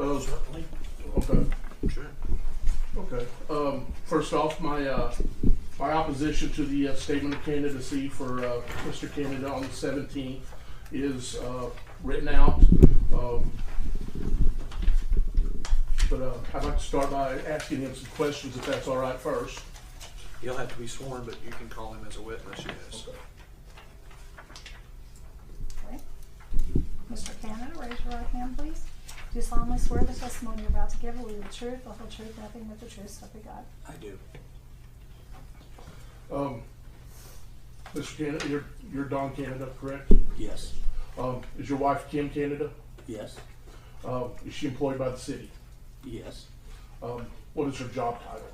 Certainly. Okay. Sure. Okay. First off, my opposition to the statement of candidacy for Mr. Canada on the 17th is written out. But I'd like to start by asking him some questions, if that's all right first. He'll have to be sworn, but you can call him as a witness, yes. Okay. Okay. Mr. Canada, raise your right hand, please. Do you solemnly swear the testimony you're about to give will be the truth, the whole truth, nothing but the truth, so help you God? I do. Mr. Canada, you're Don Canada, correct? Yes. Is your wife Kim Canada? Yes. Is she employed by the city? Yes. What is her job title?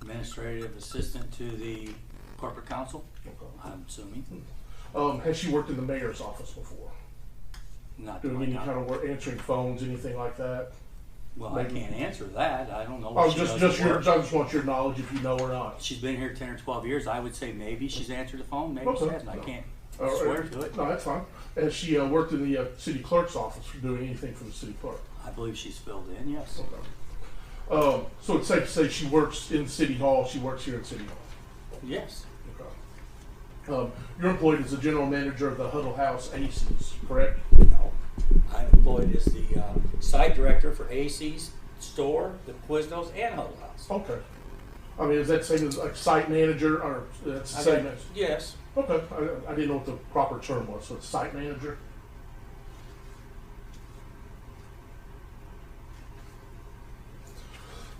Administrative assistant to the corporate counsel, Okay. I'm assuming. Has she worked in the mayor's office before? Not to Doing my any kind knowledge. of work, answering phones, anything like that? Well, I maybe- can't answer that. I don't know Oh, what she just does at your, I work. just want your knowledge if you know or not. She's been here 10 or 12 years. I would say maybe she's answered the phone, maybe she Okay. hasn't. I can't Or- swear to it. No, that's fine. Has she worked in the city clerk's office for doing anything for the city clerk? I believe she's filled in, yes. Okay. So it's safe to say she works in City Hall, she works here in City Hall? Yes. Okay. You're employed as the general manager of the Huddle House ACs, correct? No. I'm employed as the site director for AC's store, the Quiznos, and Huddle House. Okay. I mean, is that same as like site manager, or that's the same as? Yes. Okay, I didn't know what the proper term was, so it's site manager?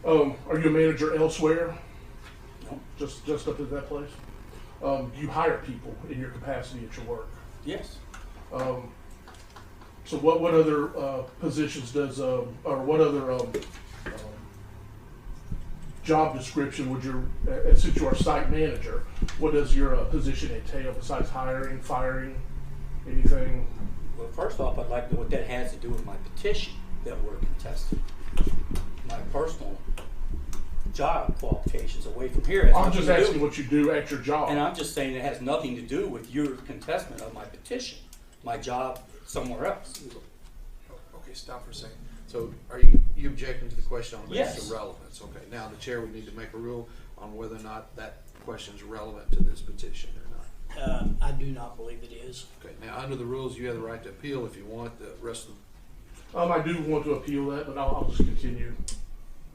Are you a manager elsewhere? No. Just up at that place? Do you hire people in your capacity at your work? Yes. So what other positions does, or what other job description would your, since you are site manager, what does your position entail besides hiring, firing, anything? Well, first off, I'd like to know what that has to do with my petition that we're contesting. My personal job qualifications away from here. has I'm nothing just to do- asking what you do at your job. And I'm just saying it has nothing to do with your contestment of my petition. My job somewhere else. Okay, stop for a second. So are you objecting to the question on Yes. its relevance? Okay, now the chair would need to make a rule on whether or not that question is relevant to this petition or not. I do not believe it is. Okay, now under the rules, you have the right to appeal if you want. The rest of I do want to appeal that, but I'll just continue.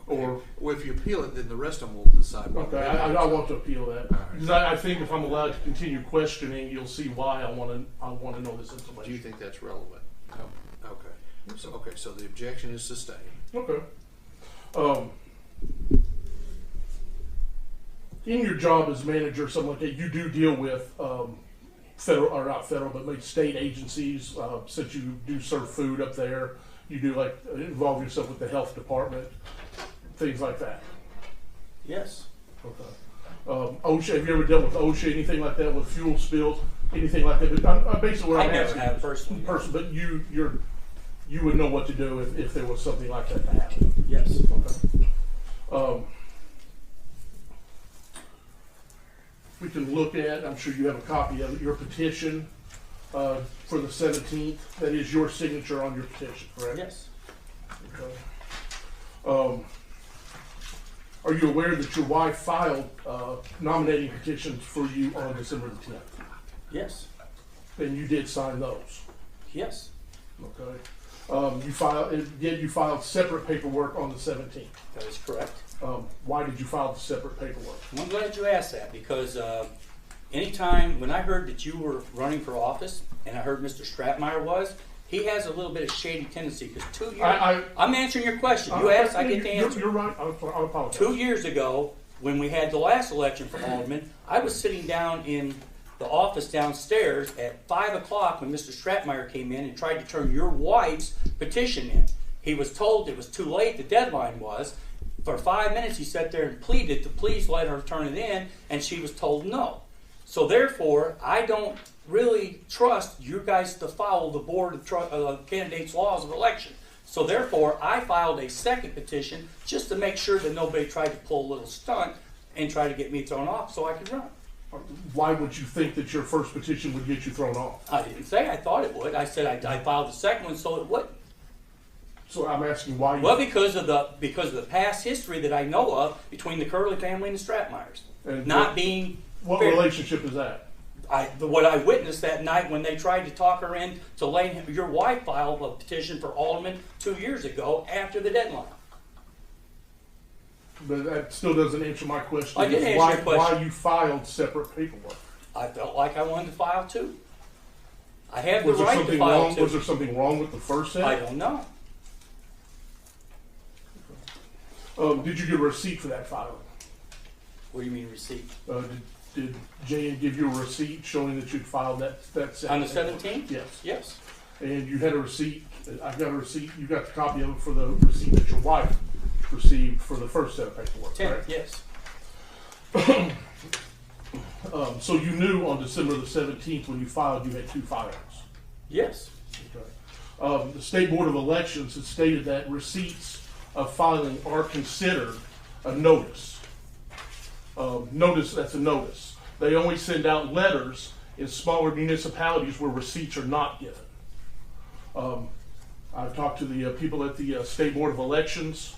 Or, well, if you appeal it, then the rest of them will decide. okay, I want to appeal that. All right. Because I think if I'm allowed to continue questioning, you'll see why I want to know this Do you information. think that's relevant? No. Okay. So the objection is sustained. Okay. In your job as manager, something like that, you do deal with federal, or not federal, but maybe state agencies. Since you do serve food up there, you do like involve yourself with the health department, things like that. Yes. Okay. OSHA, have you ever dealt with OSHA, anything like that, with fuel spills, anything like that? But basically what I I'm never asking have is, personally. but you would know what to do if there was something like that to happen. Yes. Okay. We can look at, I'm sure you have a copy of it, your petition for the 17th. That is your signature on your petition, correct? Yes. Okay. Are you aware that your wife filed nominating petitions for you on December the 10th? Yes. And you did sign those? Yes. Okay. You filed separate paperwork on the 17th. That is correct. Why did you file the separate paperwork? I'm glad you asked that because anytime when I heard that you were running for office and I heard Mr. Stratmeyer was, he has a little bit of shady tendency because 2 years. I'm answering your question. You asked, I get the answer. You're right. I apologize. 2 years ago, when we had the last election for alderman, I was sitting down in the office downstairs at 5 o'clock when Mr. Stratmeyer came in and tried to turn your wife's petition in. He was told it was too late, the deadline was. For 5 minutes he sat there and pleaded to please let her turn it in, and she was told no. So therefore, I don't really trust you guys to follow the board of candidates' laws of election. So therefore, I filed a second petition just to make sure that nobody tried to pull a little stunt and try to get me thrown off so I could run. Why would you think that your first petition would get you thrown off? I didn't say I thought it would. I said I filed the second one so it wouldn't. So I'm asking why you. Well, because of the past history that I know of between the Curley family and the Stratmeyers, And not being What fair. relationship is that? What I witnessed that night when they tried to talk her in to letting your wife file a petition for alderman 2 years ago after the deadline. But that still doesn't answer my question. I did answer why, your question. Why you filed separate paperwork? I felt like I wanted to file too. I have the Was there right to something file wrong? Was too. there something wrong with the first set? I don't know. Did you get a receipt for that filing? What do you mean receipt? Did Jan give you a receipt showing that you'd filed that set? On the 17th? Yes. Yes. And you had a receipt. I got a receipt. You got the copy of it for the receipt that your wife received for the first set of paperwork, 10th, right? yes. So you knew on December the 17th when you filed you had two filings. Yes. Okay. The State Board of Elections has stated that receipts of filing are considered a notice. Notice, that's a notice. They only send out letters in smaller municipalities where receipts are not given. I've talked to the people at the State Board of Elections.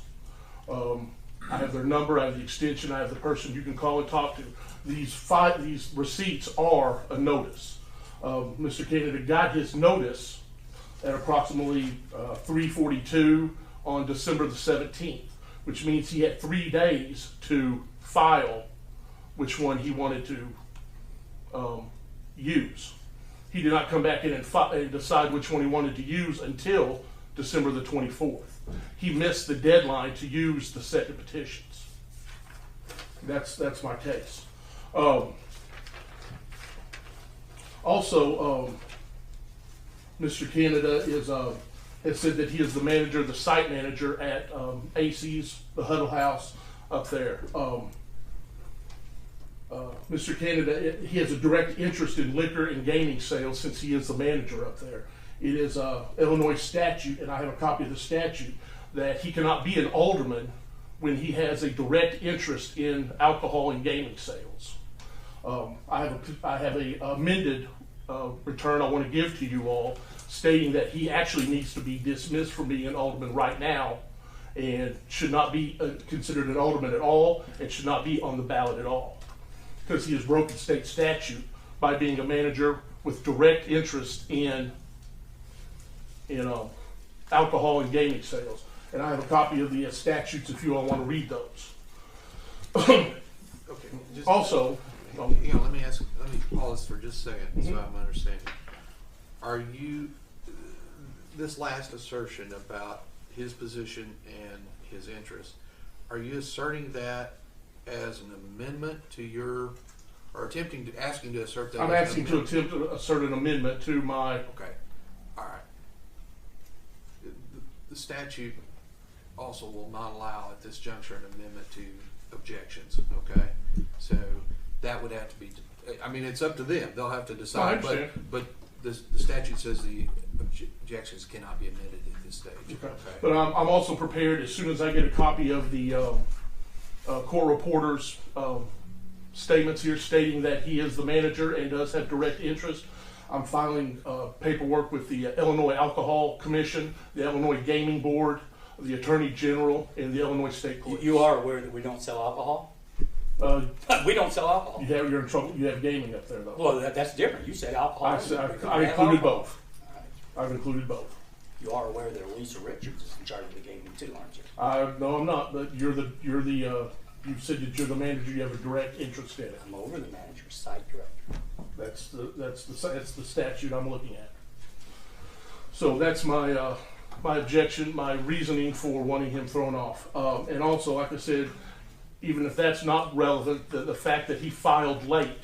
I have their number, I have the extension, I have the person you can call and talk to. These receipts are a notice. Mr. Canada got his notice at approximately 3:42 on December the 17th, which means he had 3 days to file which one he wanted to use. He did not come back in and decide which one he wanted to use until December the 24th. He missed the deadline to use the second petitions. That's my case. Also, Mr. Canada has said that he is the manager, the site manager at AC's, the Huddle House up there. Mr. Canada, he has a direct interest in liquor and gaming sales since he is the manager up there. It is Illinois statute, and I have a copy of the statute, that he cannot be an alderman when he has a direct interest in alcohol and gaming sales. I have a amended return I want to give to you all, stating that he actually needs to be dismissed from being an alderman right now, and should not be considered an alderman at all, and should not be on the ballot at all, because he has broken state statute by being a manager with direct interest in alcohol and gaming sales. And I have a copy of the statutes if you all want to read those. Okay. Just, Also, let me pause for just a second so I'm understanding. Are you, this last assertion about his position and his interest, are you asserting that as an amendment to your, or asking to assert that? I'm as asking an to amendment? attempt to assert an amendment to my. Okay, all right. The statute also will not allow at this juncture an amendment to objections, okay? So that would have to be, I mean, it's up to them, they'll have to decide. No, I understand. But the statute says the objections cannot be amended at this stage, okay? But I'm also prepared, as soon as I get a copy of the court reporter's statements here stating that he is the manager and does have direct interest, I'm filing paperwork with the Illinois Alcohol Commission, the Illinois Gaming Board, the Attorney General, and the Illinois State Police. You are aware that we don't sell alcohol? We don't sell alcohol. You're in trouble. You have gaming up there, though. Well, that's different. You said alcohol. I included both. I've included both. You are aware that Elisa Richards is in charge of the gaming too, aren't you? No, I'm not. But you said that you're the manager. You have a direct interest in it. I'm over the manager, site director. That's the statute I'm looking at. So that's my my objection, my reasoning for wanting him thrown off. And also, like I said, even if that's not relevant, the fact that he filed late,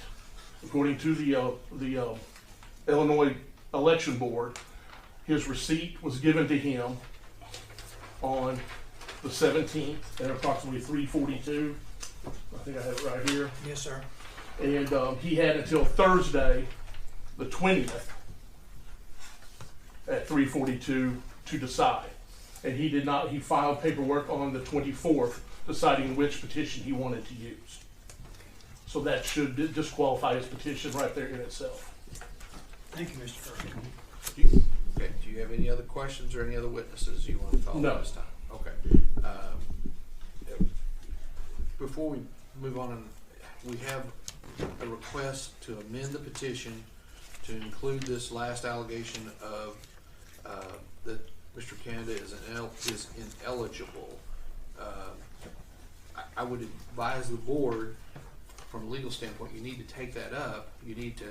according to the Illinois Election Board, his receipt was given to him on the 17th at approximately 3:42. I think I have it right here. Yes, sir. And he had until Thursday, the 20th, at 3:42 to decide. And he did not. He filed paperwork on the 24th, deciding which petition he wanted to use. So that should disqualify his petition right there in itself. Thank you, Mr. Kirk. Okay, do you have any other questions or any other witnesses you want to call No. this time? Okay. Before we move on, we have a request to amend the petition to include this last allegation of that Mr. Canada is ineligible. I would advise the board, from a legal standpoint, you need to take that up. You need to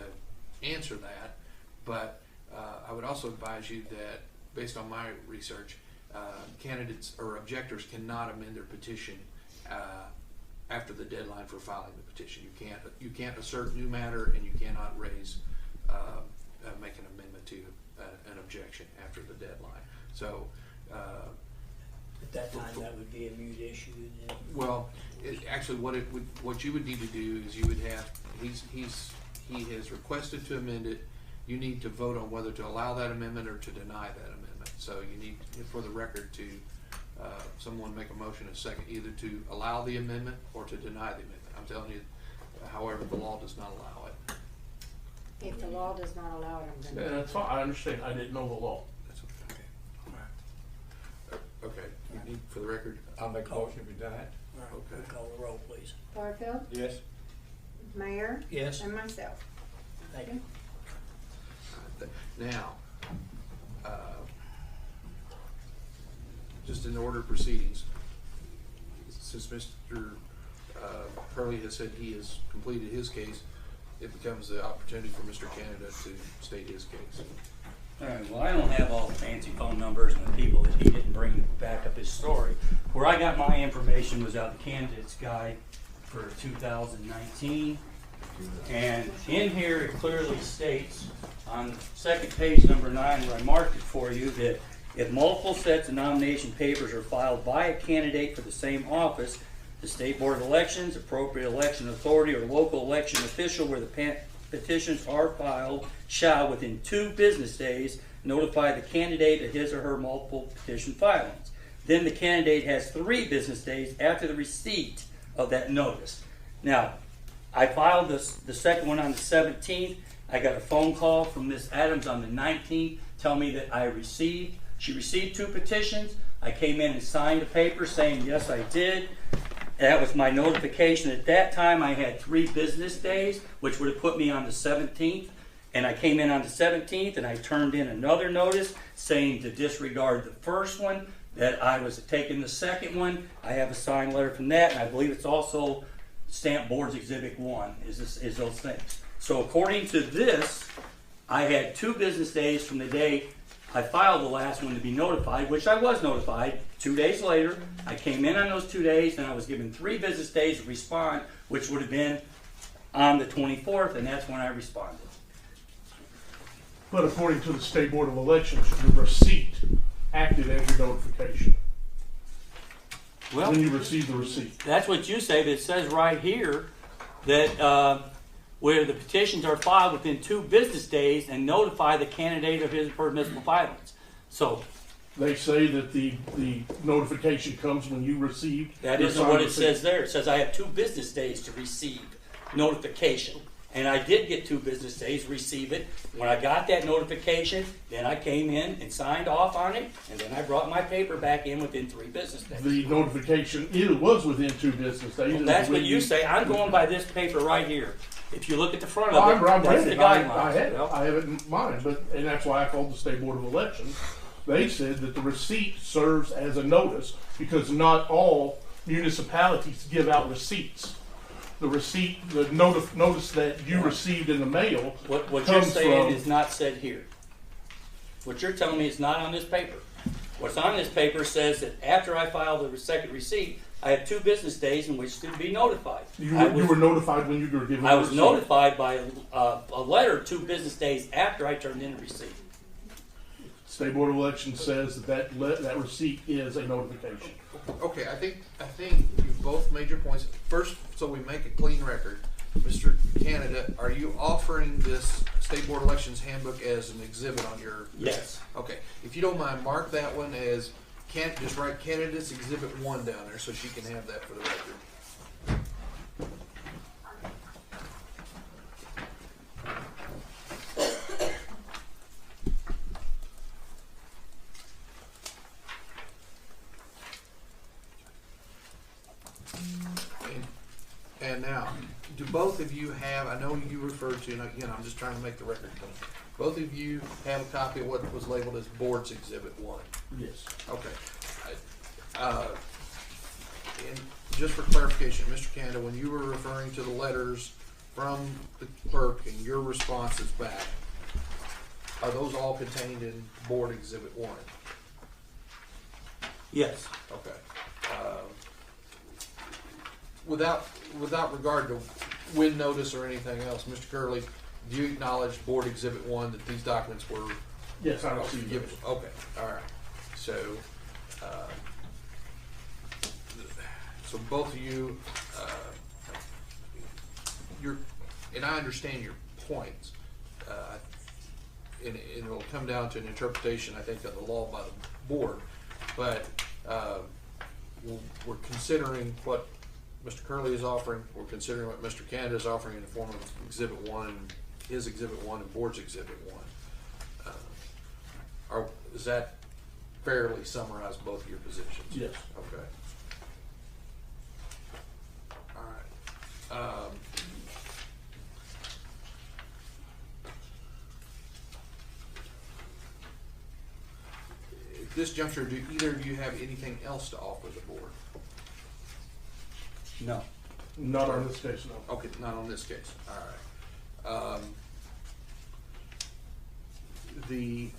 answer that. But I would also advise you that, based on my research, candidates or objectors cannot amend their petition after the deadline for filing the petition. You can't assert new matter, and you cannot make an amendment to an objection after the deadline. So. At that time, that would be a mute issue. Then. Well, actually, what you would need to do is you would have, he has requested to amend it. You need to vote on whether to allow that amendment or to deny that amendment. So you need, for the record, to someone make a motion in a second, either to allow the amendment or to deny the amendment. I'm telling you, however, the law does not allow it. If the law does not allow it, I'm Yeah, gonna. that's fine. I understand. I didn't know the law. That's okay. All right. Okay. You need, for the record. I'll make a motion to be done. All right, Okay. we'll call the roll, please. Barfield, Yes. Mayor, Yes. and myself. Thank you. Now, just in order of proceedings, since Mr. Hurley has said he has completed his case, it becomes the opportunity for Mr. Canada to state his case. All right, well, I don't have all the fancy phone numbers and the people that he didn't bring back up his story. Where I got my information was out the candidates guide for 2019. And in here, it clearly states on second page, number 9, where I marked it for you, that if multiple sets of nomination papers are filed by a candidate for the same office, the State Board of Elections, appropriate election authority, or local election official where the petitions are filed shall, within 2 business days, notify the candidate of his or her multiple petition filings. Then the candidate has 3 business days after the receipt of that notice. Now, I filed the second one on the 17th. I got a phone call from Ms. Adams on the 19th telling me that she received 2 petitions. I came in and signed a paper saying, yes, I did. That was my notification. At that time, I had 3 business days, which would have put me on the 17th. And I came in on the 17th, and I turned in another notice saying to disregard the first one, that I was taking the second one. I have a signed letter from that, and I believe it's also Stamp Board's Exhibit 1 is those things. So according to this, I had 2 business days from the day I filed the last one to be notified, which I was notified 2 days later. I came in on those 2 days, and I was given 3 business days to respond, which would have been on the 24th, and that's when I responded. But according to the State Board of Elections, your receipt acted as your notification. Well, When you receive the receipt. that's what you say, but it says right here that where the petitions are filed within 2 business days and notify the candidate of his permissible filings. So They say that the notification comes when you receive. that your isn't signed what it receipt. says there. It says I have 2 business days to receive notification. And I did get 2 business days to receive it. When I got that notification, then I came in and signed off on it, and then I brought my paper back in within 3 business days. The notification, it was within 2 business days. Well, that's what you say. I'm going by this paper right here. If you look at the front of it, I'm that's ready. the guidelines. I have it in mind, and that's why I called the State Board of Elections. They said that the receipt serves as a notice because not all municipalities give out receipts. The receipt, the notice that you received in the mail What you're comes saying from. is not said here. What you're telling me is not on this paper. What's on this paper says that after I file the second receipt, I have 2 business days in which to be notified. You were notified when you were given. I the was receipt. notified by a letter 2 business days after I turned in a receipt. State Board of Elections says that receipt is a notification. Okay, I think you've both made your points. First, so we make a clean record, Mr. Canada, are you offering this State Board Elections handbook as an exhibit on your? Yes. Okay, if you don't mind, mark that one as just write Candidates Exhibit 1 down there so she can have that for the record. do both of you have, I know you referred to, and again, I'm just trying to make the record clean. Both of you have a copy of what was labeled as Board's Exhibit 1? Yes. Okay. And just for clarification, Mr. Canada, when you were referring to the letters from the clerk and your responses back, are those all contained in Board Exhibit 1? Yes. Okay. Without regard to win notice or anything else, Mr. Curley, do you acknowledge Board Exhibit 1 that these documents were Yes, I received given? those. Okay, all right. So, so both of you, and I understand your points, and it'll come down to an interpretation, I think, of the law by the board, but we're considering what Mr. Curley is offering, we're considering what Mr. Canada is offering in the form of Exhibit 1, his Exhibit 1 and Board's Exhibit 1. Does that fairly summarize both of your positions? Yes. Okay. All right. At this juncture, do either of you have anything else to offer the board? No. Not on this case, no. Okay, not on this case. All right. The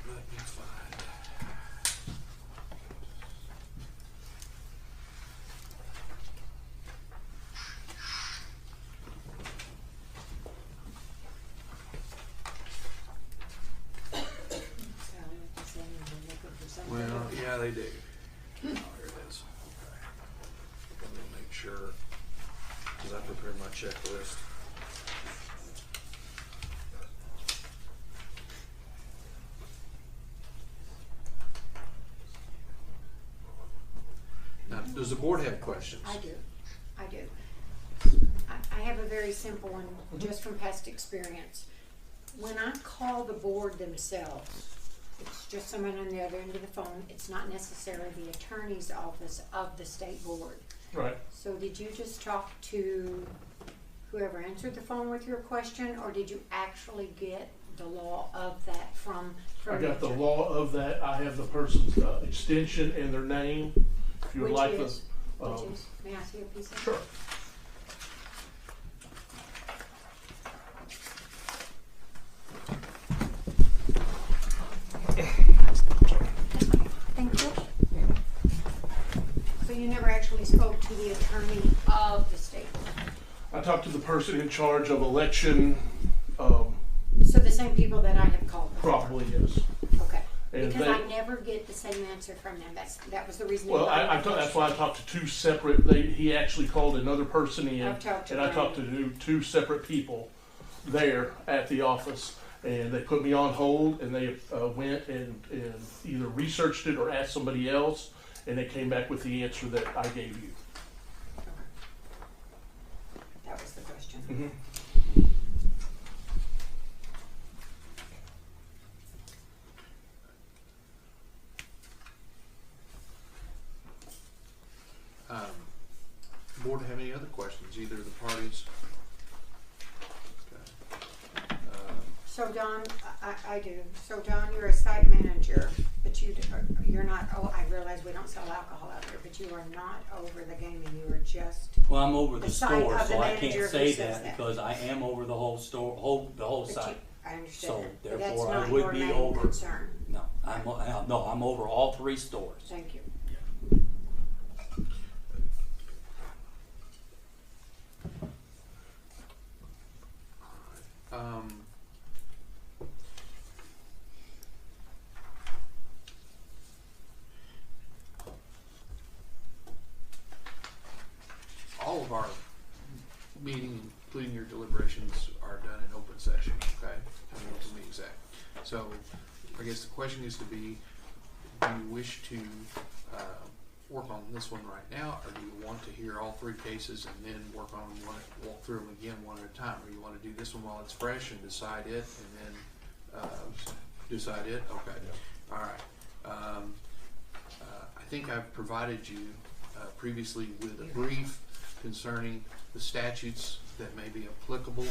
let me find. Well, yeah, they do. Oh, here it is. Okay. Let me make sure, because I prepared my checklist. Now, does the board have questions? I do. I have a very simple one, just from past experience. When I call the board themselves, it's just someone on the other end of the phone. It's not necessarily the attorney's office of the state board. Right. So did you just talk to whoever answered the phone with your question, or did you actually get the law of that from I got the attorney? law of that. I have the person's extension and their name. If you would Which like is? the, Which is? May I see a piece of it? sure. Thank you. So you never actually spoke to the attorney of the state board? I talked to the person in charge of election, So the same people that I have called before? probably, yes. Okay. And Because they- I never get the same answer from them. That was the reason. Well, that's why I talked to two separate, he actually called another person in, I've talked to and I them. talked to two separate people there at the office, and they put me on hold, and they went and either researched it or asked somebody else, and they came back with the answer that I gave you. Okay. That was the question. Mm-hmm. Board have any other questions, either of the parties? Okay. So Don, I do. So Don, you're a site manager, but you're not, oh, I realize we don't sell alcohol out here, but you are not over the gaming, you are just, Well, I'm over the The site store, of the so I manager can't who say says that that. because I am over the whole store, the whole but you, site. I understand So, that. But that's therefore, I not would your be main over. concern. No, I'm over all three stores. Thank you. All of our meeting, including your deliberations, are done in open session, okay? I mean, to be exact. So, I guess the question is to be, do you wish to, work on this one right now, or do you want to hear all three cases and then walk through them again one at a time? Or you wanna do this one while it's fresh and decide it, and then, decide it? Okay. All right. I think I've provided you previously with a brief concerning the statutes that may be applicable,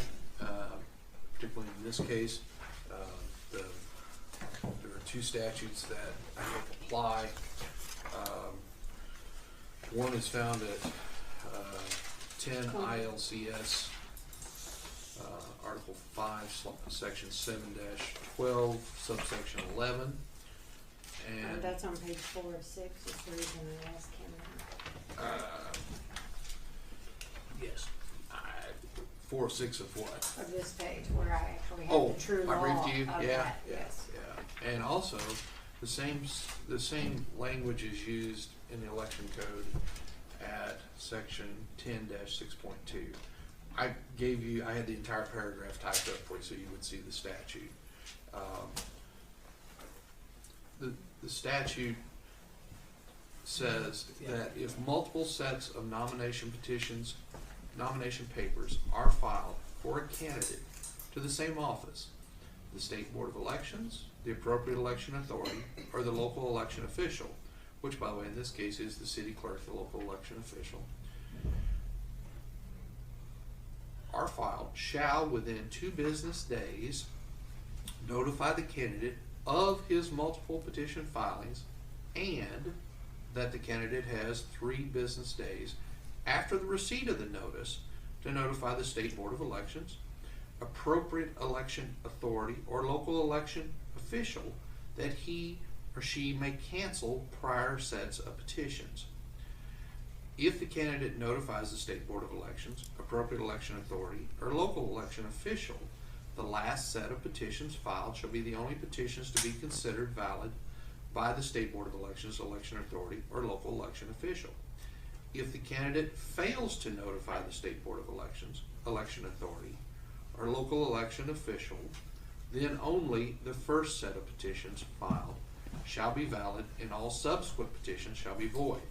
particularly in this case. There are two statutes that I think apply. One is found at 10 ILCS Article 5, Section 7-12, subsection 11. And that's on page 4 of 6, is the reason I asked him that. Yes. 4 or 6 of what? Of this page, where I actually have the true law I read to you. of Yeah, that, yes. yeah. And also, the same language is used in the election code at section 10-6.2. I had the entire paragraph typed up for you so you would see the statute. The statute says that if multiple sets of nomination papers are filed for a candidate to the same office, the State Board of Elections, the appropriate election authority, or the local election official, which by the way in this case is the city clerk, the local election official, are filed, shall within 2 business days notify the candidate of his multiple petition filings, and that the candidate has 3 business days after the receipt of the notice to notify the State Board of Elections, appropriate election authority, or local election official that he or she may cancel prior sets of petitions. If the candidate notifies the State Board of Elections, appropriate election authority, or local election official, the last set of petitions filed shall be the only petitions to be considered valid by the State Board of Elections, election authority, or local election official. If the candidate fails to notify the State Board of Elections, election authority, or local election official, then only the first set of petitions filed shall be valid, and all subsequent petitions shall be void.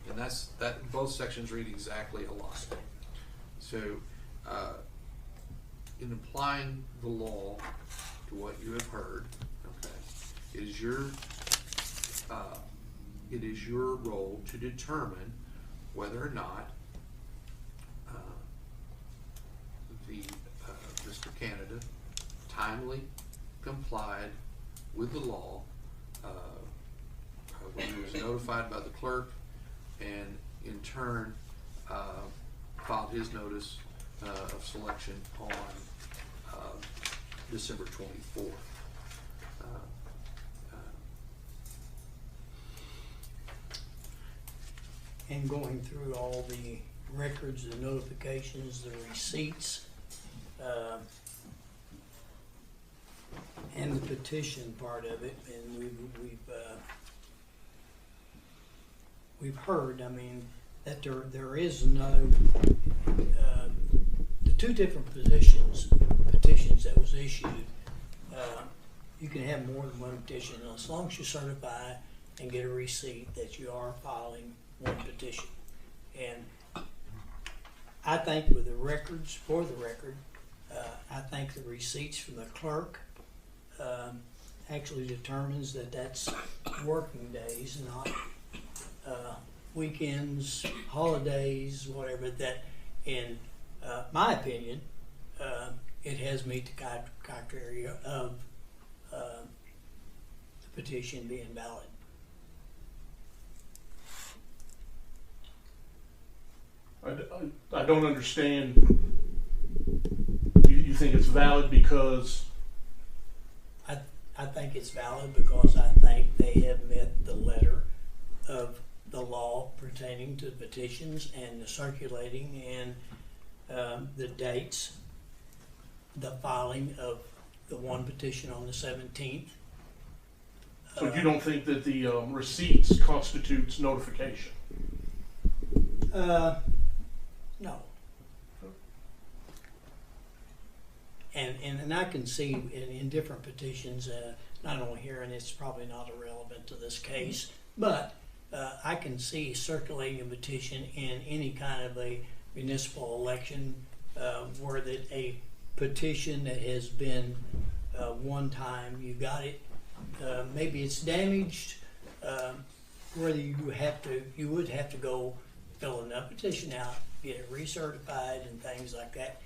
And that both sections read exactly alike. So, in applying the law to what you have heard, okay, it is your role to determine whether or not Mr. Canada timely complied with the law when he was notified by the clerk, and in turn filed his notice of selection on December 24th. And going through all the records, the notifications, the receipts, and the petition part of it, and we've heard, I mean, that there is no, the 2 different petitions that was issued, you can have more than 1 petition as long as you certify and get a receipt that you are filing 1 petition. And I think with the records, for the record, I think the receipts from the clerk actually determines that that's working days, not weekends, holidays, whatever. That, in my opinion, it has meet the criteria of the petition being valid. I don't understand. You think it's valid because? I think it's valid because I think they have met the letter of the law pertaining to petitions and the circulating and the dates, the filing of the 1 petition on the 17th. So you don't think that the receipts constitutes notification? No. And I can see in different petitions, not only here, and it's probably not irrelevant to this case, but I can see circulating a petition in any kind of a municipal election where that a petition that has been one time, you got it, maybe it's damaged, whether you would have to go fill another petition out, get it recertified and things like that.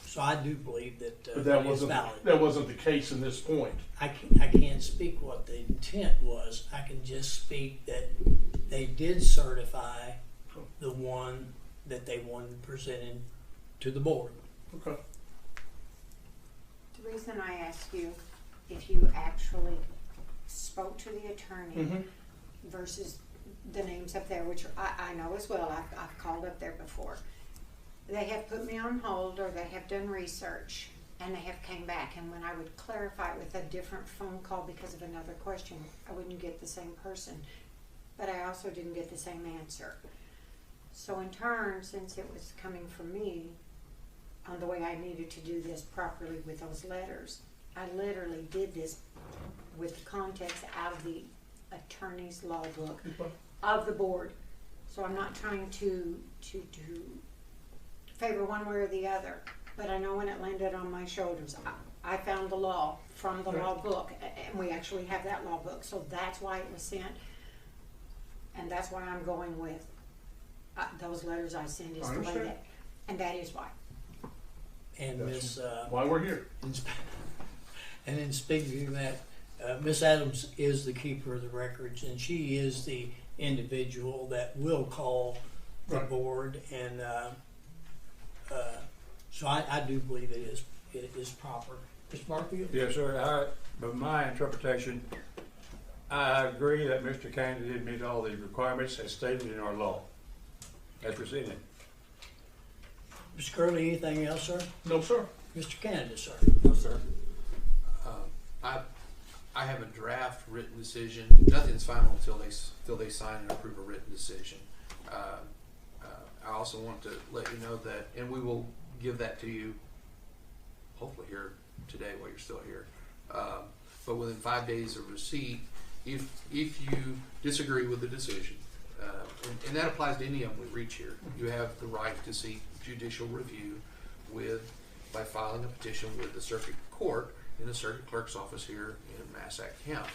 So I do believe that But that it is wasn't, valid. that wasn't the case in this point. I can't speak what the intent was. I can just speak that they did certify the one that they wanted presented to the board. Okay. The reason I ask you if you actually spoke to the attorney Mhm. versus the names up there, which I know as well, I've called up there before. They have put me on hold, or they have done research, and they have came back, and when I would clarify it with a different phone call because of another question, I wouldn't get the same person, but I also didn't get the same answer. So in turn, since it was coming from me, on the way I needed to do this properly with those letters, I literally did this with the context out of the attorney's law book of the board. So I'm not trying to favor one way or the other, but I know when it landed on my shoulders, I found the law from the law book, and we actually have that law book, so that's why it was sent, and that's why I'm going with those letters I send is the way that, and that is why. And Miss Why we're here. and then speaking of that, Miss Adams is the keeper of the records, and she is the individual that will call the Right. board, and so I do believe it is proper. Mr. Barfield? Yes, sir. But my interpretation, I agree that Mr. Kennedy did meet all the requirements as stated in our law, as presented. Mr. Curley, anything else, sir? No, sir. Mr. Canada, sir? No, sir. I have a draft written decision. Nothing's final until they sign and approve a written decision. I also want to let you know that, and we will give that to you hopefully here today while you're still here. But within 5 days of receipt, if you disagree with the decision, and that applies to any of them we reach here, you have the right to seek judicial review by filing a petition with the circuit court in the circuit clerk's office here in Massac County.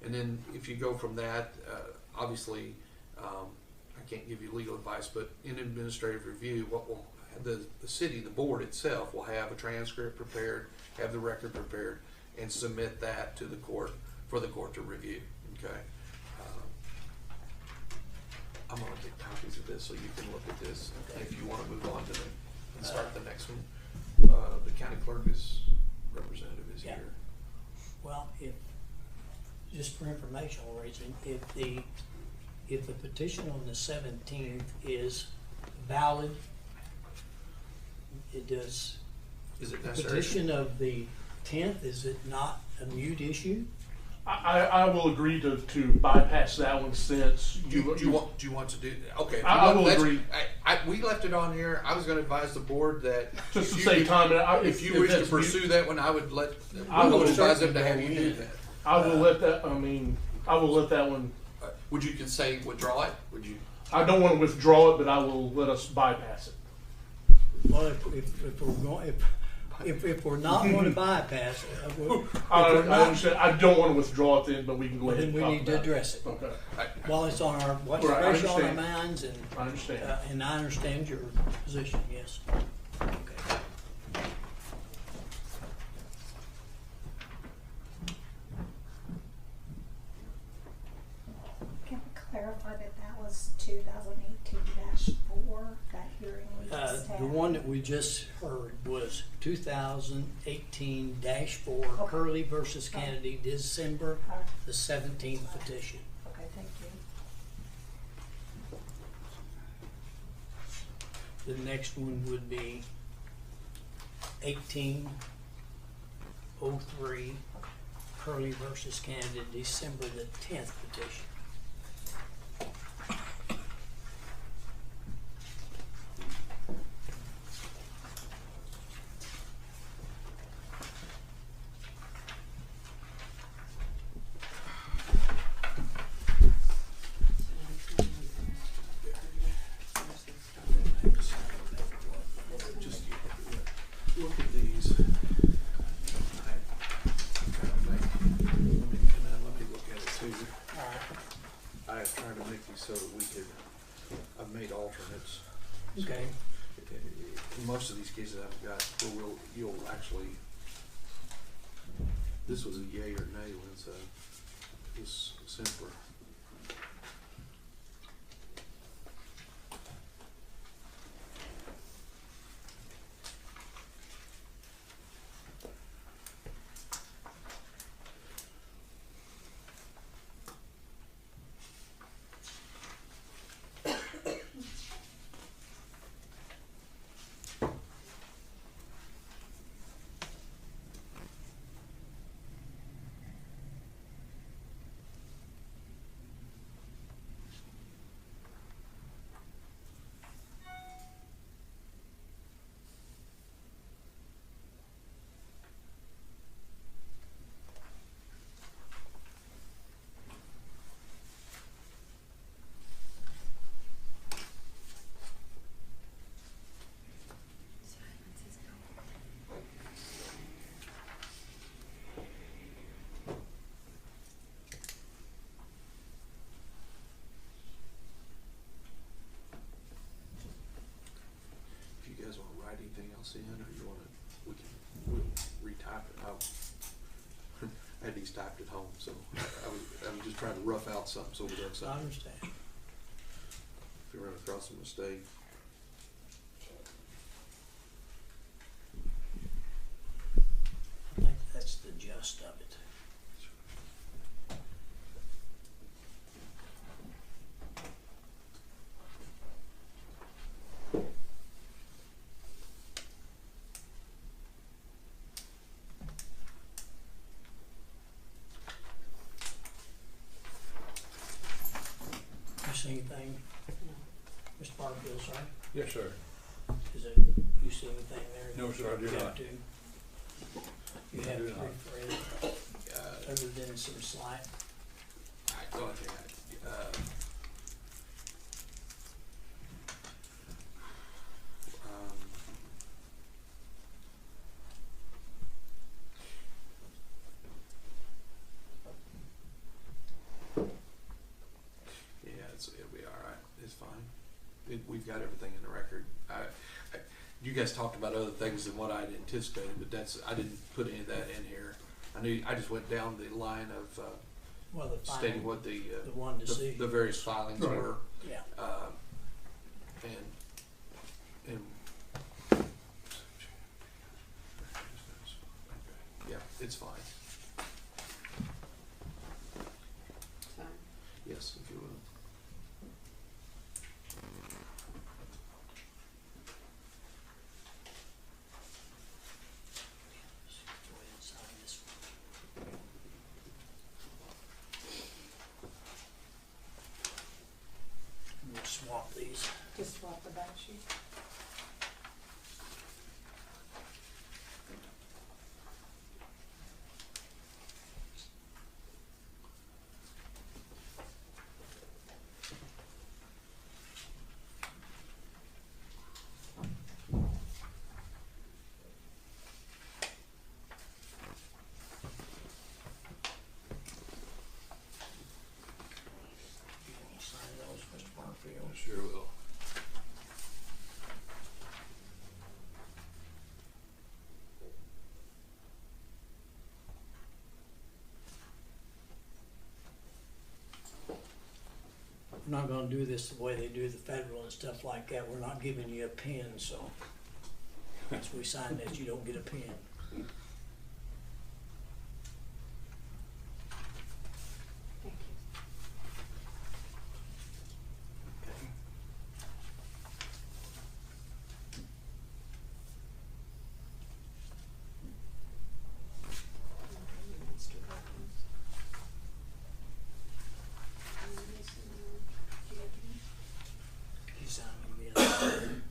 And then if you go from that, obviously, I can't give you legal advice, but in administrative review, the city, the board itself will have a transcript prepared, have the record prepared, and submit that to the court for the court to review. Okay. I'm gonna get copies of this so you can look at this. And if you want to move on to and start the next one, the county clerk representative is Yeah. here. Well, just for informational reason, if the petition on the 17th is valid, it does. Is it The necessary? petition of the 10th, is it not a mute issue? I will agree to bypass that one since Do you want to do? Okay. if you I want- will let's- agree. We left it on here. I was going to advise the board that Just if to you save would- time. if you wish to that's pursue mute, that one, I would I will advise them to certainly have go you do in. that. I will let that. I will let that one. Would you say withdraw it? Would you? I don't want to withdraw it, but I will let us bypass it. Well, if we're going, if we're not going to bypass it, if we're I not, understand. I don't want to withdraw it then, but we can go well, ahead then and we talk need to about it. address it. Okay, While it's on what's Right, I fresh on our understand. minds, I understand. and I understand your position, yes. Okay. Can we clarify that was 2018-4, that hearing we just had? The one that we just heard was 2018-4 Okay. Hurley versus Kennedy, December All right. the 17th petition. Okay, thank you. The next one would be 1803 Hurley versus Kennedy, December the 10th petition. All I have tried to make these so that we could, I've made alternates. right, okay. In most of these cases I've got, where you'll actually, this was a yay or nay one, so it was simpler. If you guys wanna write anything else in, or you wanna, we'll retype it. I had these typed at home, so I was just trying to rough out something so we don't I sign. understand. If you run across a mistake. I think that's the gist of it. You see anything, Mr. Barfield, sorry? Yes, sir. Is it, you see anything there? No, sir, I do You have not. to- You I have do to not. refer it, other than some slight, I thought they had, yeah, it'll be all right. It's fine. We've got everything in the record. You guys talked about other things than what I'd anticipated, but I didn't put any of that in here. I just went down the line of, well, the stating final, what the one decision. the various filings Right. were, Yeah, and yeah, it's fine. So, Yes, if you will. go ahead and sign this one. We'll swap these. just swap the back sheet. You want to sign those, Mr. Barfield? Sure will. We're not gonna do this the way they do the federal and stuff like that, we're not giving you a pen, so once we sign this, you don't get a pen. Thank you. Okay. Mr. Perkins. And this, do you have any? You sign them,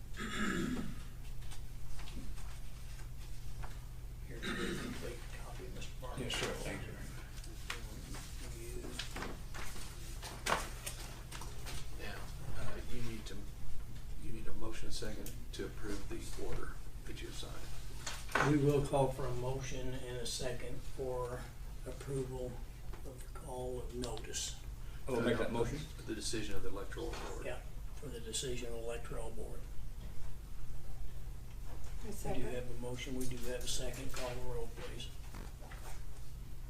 Here's a complete copy, Mr. Barfield. Yes, sir, thank you. You- Now, you need a motion second to approve the order that you've signed. We will call for a motion and a second for approval of call of notice. I will make that motion. The decision of the electoral board. Yeah, for the decision of the electoral board. A We do second. have a motion, we do have a second, call the roll, please.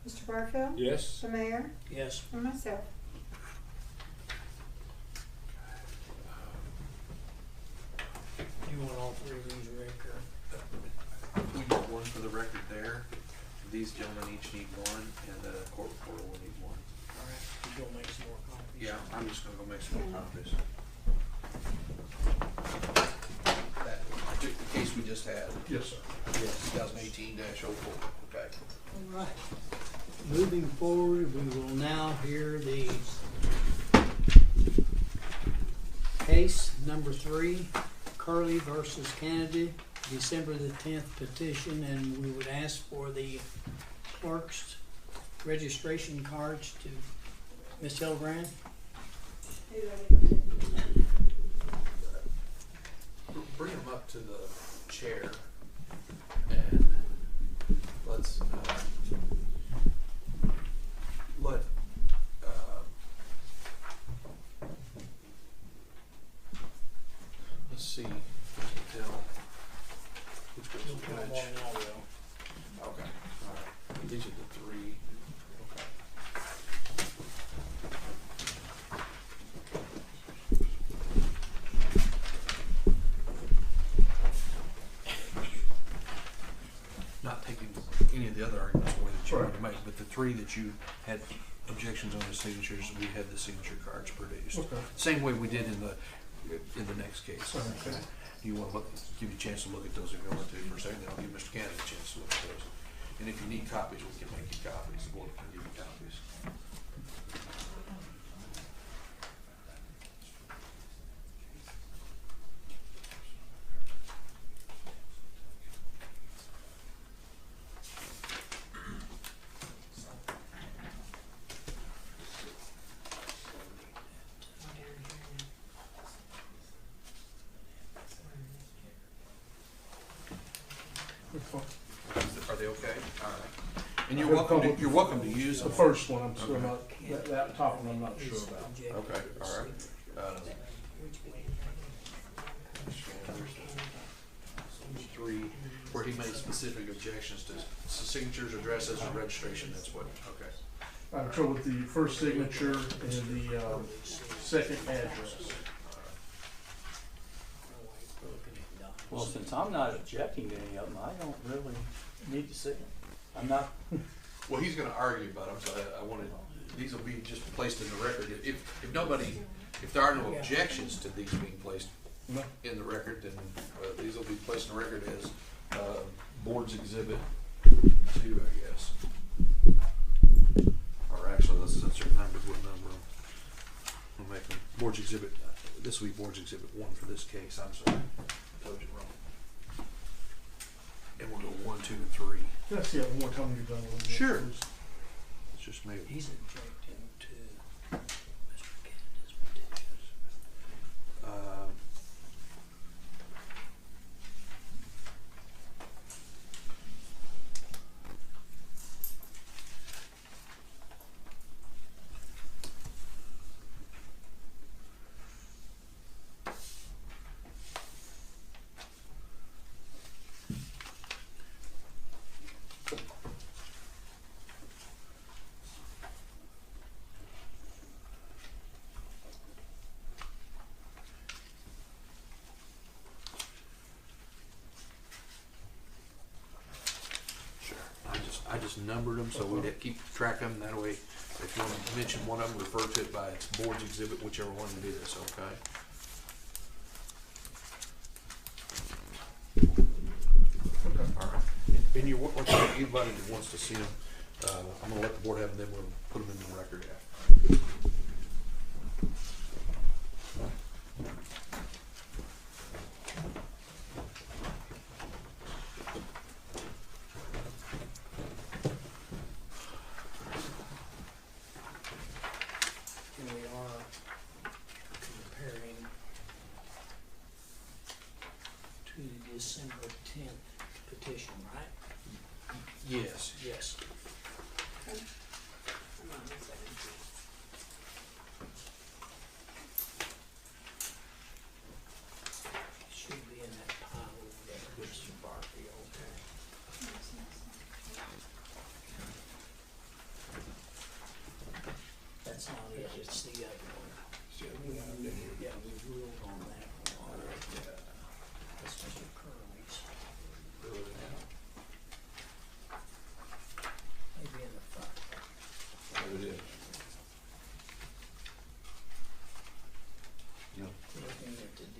Mr. Barfield? Yes. The mayor? Yes, And myself. you want all three of these, Rick, or? We need one for the record there. These gentlemen each need one, and the court reporter will need one. All right, you go make some more copies. Yeah, I'm just gonna go make some more copies. That, the case we just had, Yes, sir. yes, 2018-04, okay. All right. Moving forward, we will now hear the case number 3, Curley versus Kennedy, December the 10th petition, and we would ask for the clerk's registration cards to Ms. Hillebrand. Bring them up to the chair, and let's, let, let's see, tell, which goes to which. Okay, alright, these are the three, okay. Not taking any of the other arguments away that you wanted to make, but the three that you had objections on the signatures, we had the signature cards produced. Okay. Same way we did in the next case. Okay. You wanna look, give you a chance to look at those if you want to for a second, then I'll give Mr. Kennedy a chance to look at those. And if you need copies, we can make you copies, the board can give you copies. Are they okay? All right. And you're welcome to use The them. first one, I'm still not, that top one I'm not sure about. Okay, all right. Three, where he made specific objections to signatures, addresses, or registration, that's what, okay. I have trouble with the first signature and the second address. Well, since I'm not objecting to any of them, I don't really need to see them. I'm not, Well, he's gonna argue about them, so I wanted, these will be just placed in the record. If nobody, if there are no objections to these being placed No. in the record, then these will be placed in the record as board's exhibit 2, I guess. Or actually, let's remember what number. We'll make them board's exhibit, this will be board's exhibit 1 for this case, I'm sorry. I told you wrong. And we'll go 1, 2, and 3. Can I see that one more time when you're done with them? Sure. please? Let's just make it. He's objecting to Mr. Kennedy's petitions. Sure. I just numbered them so we'd have to keep track of them. That way, if you want to mention one of them, refer to it by its board's exhibit, whichever one it is, okay? All right. And anybody that wants to see them, I'm gonna let the board have them, then we'll put them in the record after. And we are comparing to the December 10th petition, right? Yes. Yes.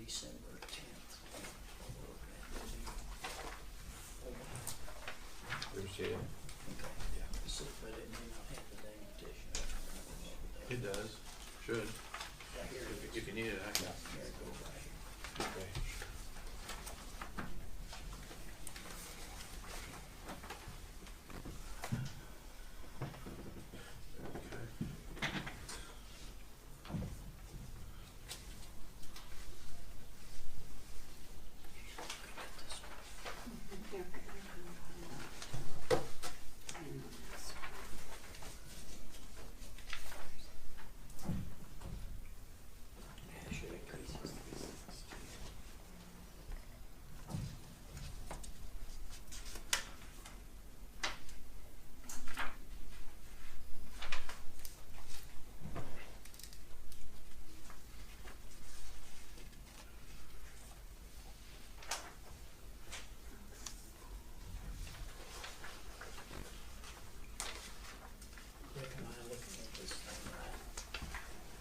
December 10th. There's it. So, but it may not have the dang petition. It does, should. Right here it is. If you need it, I can. Here it goes right here. Okay. Yeah, should have increased. Rick, am I looking at this thing right?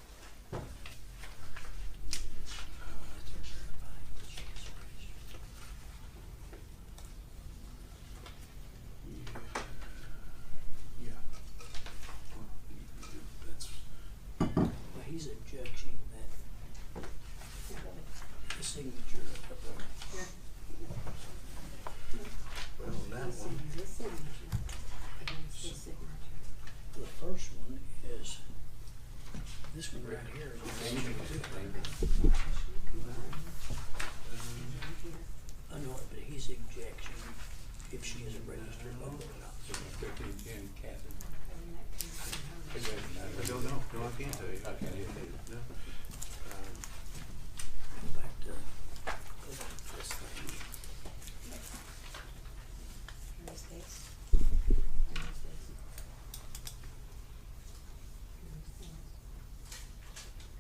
Yeah. That's, Well, he's objecting that the signature of the, well, on that one, This signature against this signature. the first one is, this one right here is a signature. I know it, but he's objecting if she is a registered voter or not. So 1510, Catherine. I don't know, no, I can't tell you. I can't either. No. Go back to this thing. Here's this. Here's this. Here's this.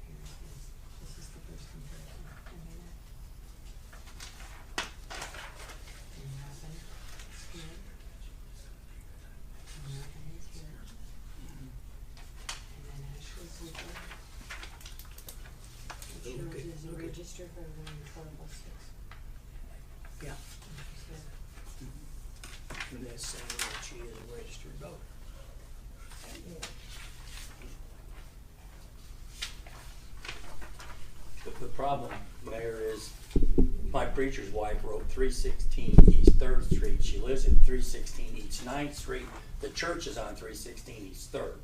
Here's this. This is the first comparison. And then that. And Robin is here. And Robin is here. And then Ashley's with her. Look Yours at- is a look at- registered voter in 1206. Yeah, She's here. but that's saying that she is a registered voter. The problem, Mayor, is my preacher's wife wrote 316 East 3rd Street. She lives at 316 East 9th Street. The church is on 316 East 3rd.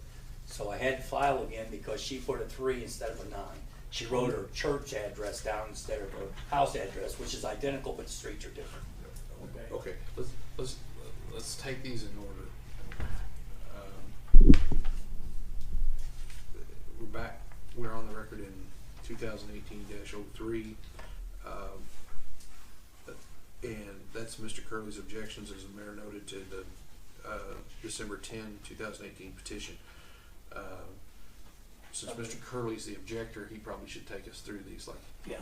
So I had to file again because she put a 3 instead of a 9. She wrote her church address down instead of her house address, which is identical, but the streets are different. Okay, let's take these in order. We're on the record in 2018-03. And that's Mr. Curley's objections, as the mayor noted, to the December 10, 2018 petition. Since Mr. Curley's the objector, he probably should take us through these, like, Yeah,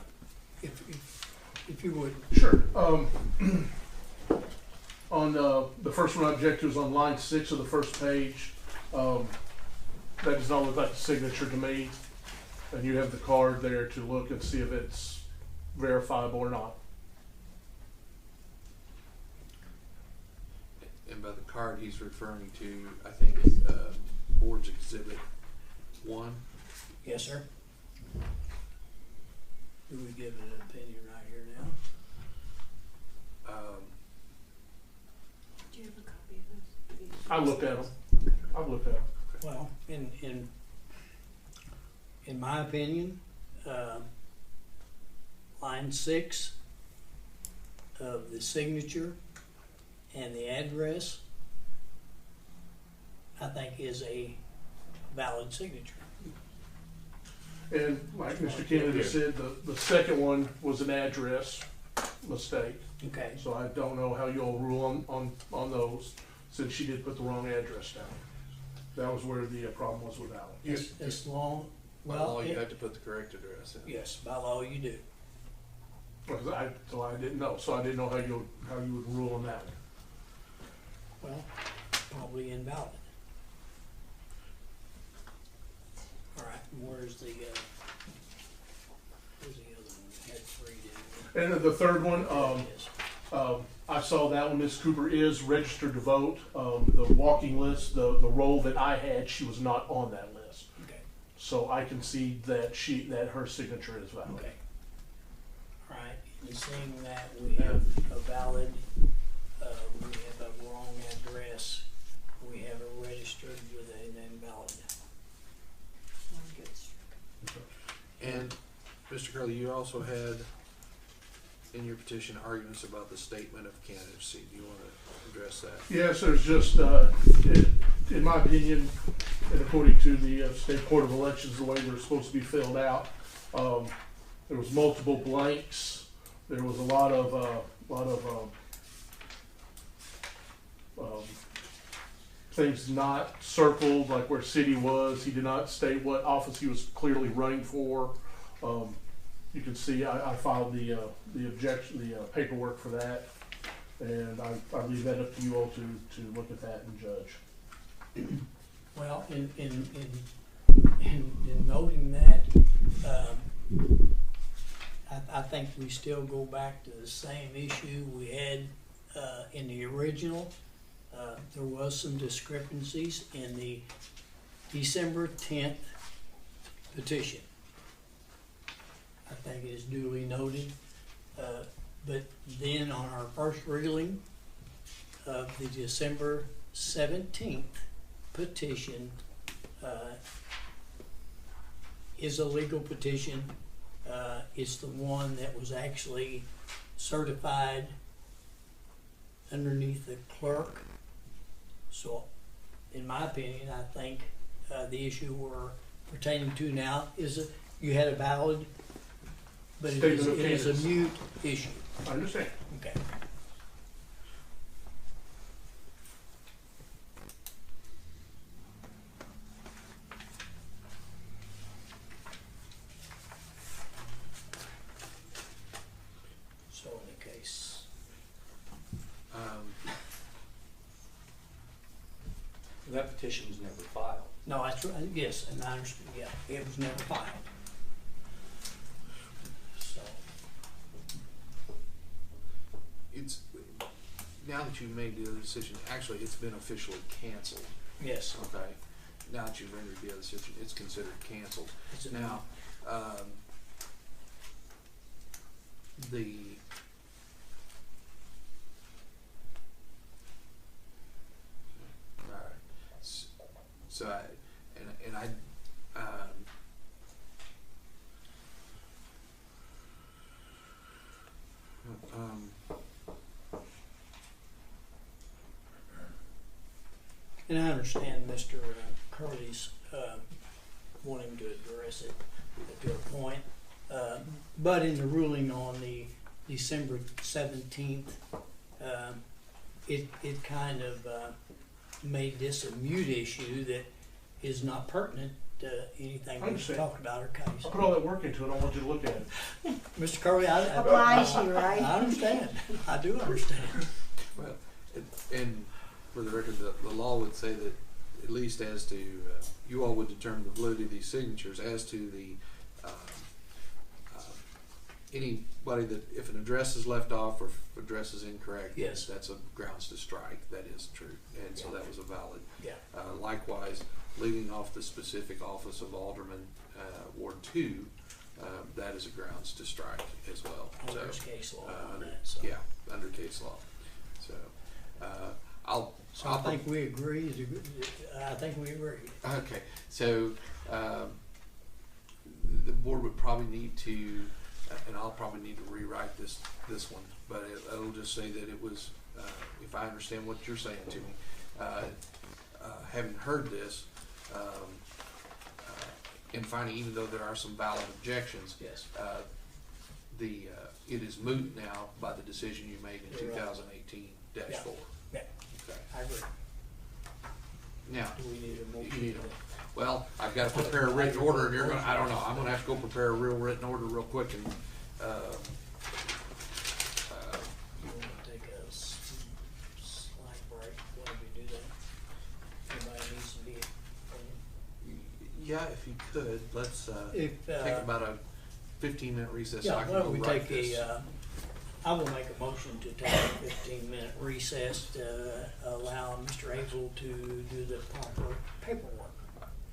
if you would. Sure. On the first one I object to is on line 6 of the first page. That does not look like a signature to me. And you have the card there to look and see if it's verifiable or not. and by the card he's referring to, I think it's Board's Exhibit 1. Yes, sir. Do we give an opinion right here now? Do you have a copy of this? I looked at them. I've looked at them. Well, in my opinion, line 6 of the signature and the address, I think is a valid signature. And like Mr. Kennedy said, the second one was an address mistake. Okay. So I don't know how you'll rule on those, since she did put the wrong address down. That was where the problem was with that one. As long, By well, law, you have to put the correct address in. yes, by law you do. Because I didn't know, so I didn't know how you would rule on that one. Well, probably invalid. All right, and where's the other one? We had 3 And then the third one, Yes. I saw that one, Ms. Cooper is registered to vote. The walking list, the role that I had, she was not on that list. Okay, So I can see that her signature is valid. okay. All right, and seeing that we have a valid, we have a wrong address, we have a registered with an invalid. One good. And, Mr. Curley, you also had in your petition arguments about the statement of candidacy. Do you want to address that? Yes, there's just, in my opinion, and according to the State Board of Elections, the way they're supposed to be filled out, there was multiple blanks. There was a lot of things not circled, like where city was. He did not state what office he was clearly running for. You can see I filed the paperwork for that, and I leave that up to you all to look at that and judge. Well, in noting that, I think we still go back to the same issue we had in the original. There was some discrepancies in the December 10th petition. I think it is duly noted. But then on our first reading of the December 17th petition is a legal petition. It's the one that was actually certified underneath the clerk. So, in my opinion, I think the issue we're pertaining to now is that you had a valid, but it is a candidacy. mute issue. I understand. Okay. So in the case, That petition was never filed. no, that's right. Yes, and I understand. Yeah, it was never filed. So It's, now that you've made the other decision, actually, it's been officially canceled, yes, okay? Now that you've rendered the other decision, it's considered canceled. Is it Now, the, alright, so I, and I, and I understand Mr. Curley's wanting to address it to a point, but in the ruling on the December 17th, it kind of made this a mute issue that is not pertinent to anything I we've understand. talked about or case. I put all that work into it. I want you to look at it. Mr. Curley, I Oblige you, right? I understand. I do understand. well, and for the record, the law would say that at least as to, you all would determine the validity of these signatures as to the, anybody that, if an address is left off or if address is incorrect, Yes. that's a grounds to strike. That is true. And so that was a valid. Yeah. Likewise, leaving off the specific office of Alderman, Ward 2, that is a grounds to strike as well. Well, So, there's case law on under, that, so. yeah, under case law. So, So I think we agree. I think we agree. okay, so, the board would probably need to, and I'll probably need to rewrite this one, but it'll just say that it was, if I understand what you're saying to me, having heard this, and finding even though there are some valid objections, Yes. it is moot now by the decision you made in You're right. 2018-4. Yeah, Okay. I agree. Now, Do we need a motion? you need well, I've got to prepare a written order, and you're gonna, I don't know, I'm gonna have to go prepare a real written order real quick, and, You want to take a slight break while we do that? Anybody needs to be, yeah, if you could, let's, if, take about a 15-minute recess so yeah, I why can don't go we write take this. a I will make a motion to take a 15-minute recess to allow Mr. Hazel to do the proper paperwork.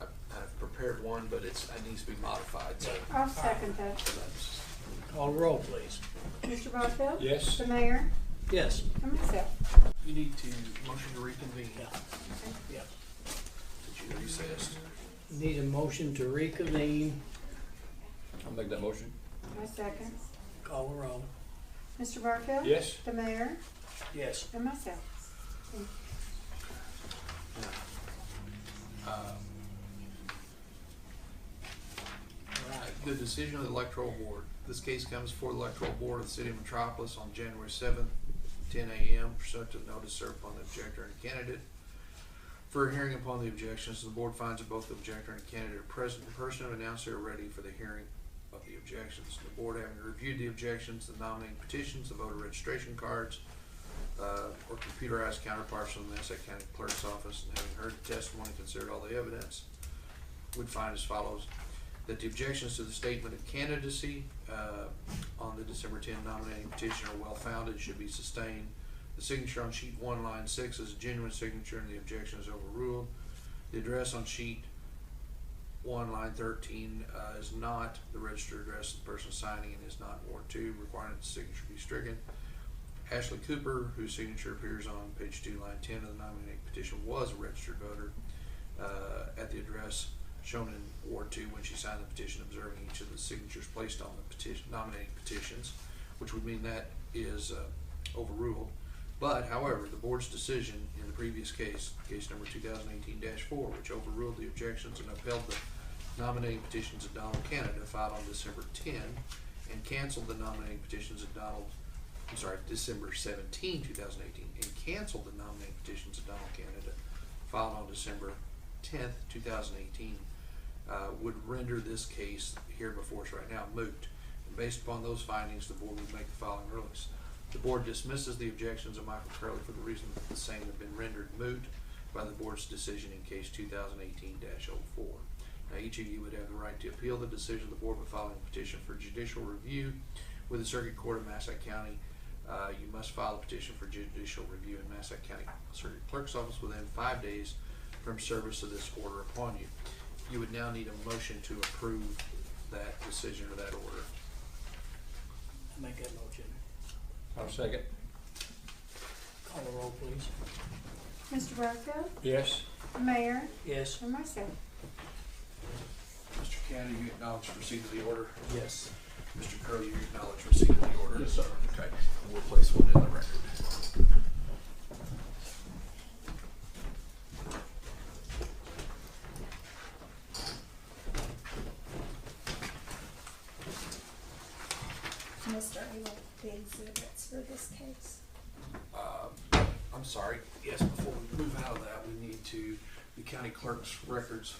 I've prepared one, but it needs to be modified, so. I'll second that. that's- Call the roll, please. Mr. Barfield? Yes. The mayor? Yes. And myself. You need to motion to reconvene, Yeah. Yeah. that you recessed. Need a motion to reconvene. I'll make that motion. I second. Call the roll. Mr. Barfield? Yes. The mayor? Yes. And myself. All right, the decision of the electoral board. This case comes before the electoral board of the city of Metropolis on January 7th, 10 a.m. pursuant to the notice served upon the objector and candidate. For a hearing upon the objections, the board finds that both the objector and candidate are present in person and announced they are ready for the hearing of the objections. The board, having reviewed the objections, the nominating petitions, the voter registration cards, or computerized counterparts from the Massac County Clerk's Office, and having heard the testimony, considered all the evidence, would find as follows: that the objections to the statement of candidacy on the December 10 nominating petition are well-founded and should be sustained. The signature on sheet 1, line 6 is a genuine signature and the objection is overruled. The address on sheet 1, line 13 is not the registered address of the person signing and is not Ward 2, requiring that the signature be stricken. Ashley Cooper, whose signature appears on page 2, line 10 of the nominating petition, was a registered voter at the address shown in Ward 2 when she signed the petition, observing each of the signatures placed on the petition, nominating petitions, which would mean that is overruled. But, however, the board's decision in the previous case, case number 2018-4, which overruled the objections and upheld the nominating petitions of Donald Canada filed on December 10 and canceled the nominating petitions of December 17, 2018, and canceled the nominating petitions of Donald Canada filed on December 10th, 2018, would render this case here before us right now moot. And based upon those findings, the board would make the following rulings. The board dismisses the objections of Michael Curley for the reason that the same have been rendered moot by the board's decision in case 2018-04. Now, each of you would have the right to appeal the decision of the board by filing a petition for judicial review with the Circuit Court of Massac County. You must file a petition for judicial review in Massac County Circuit Clerk's Office within 5 days from service of this order upon you. You would now need a motion to approve that decision or that order. I make that motion. I'll second. Call the roll, please. Mr. Barfield? Yes. The mayor? Yes. And myself. Mr. Canada, you acknowledge receipt of the order? Yes. Mr. Curley, you acknowledge receipt of the order? Yes, sir. Okay, we'll place one in the record. Mr. Abel, the exhibits for this case. I'm sorry, yes, before we move out of that, we need to, the county clerk's records.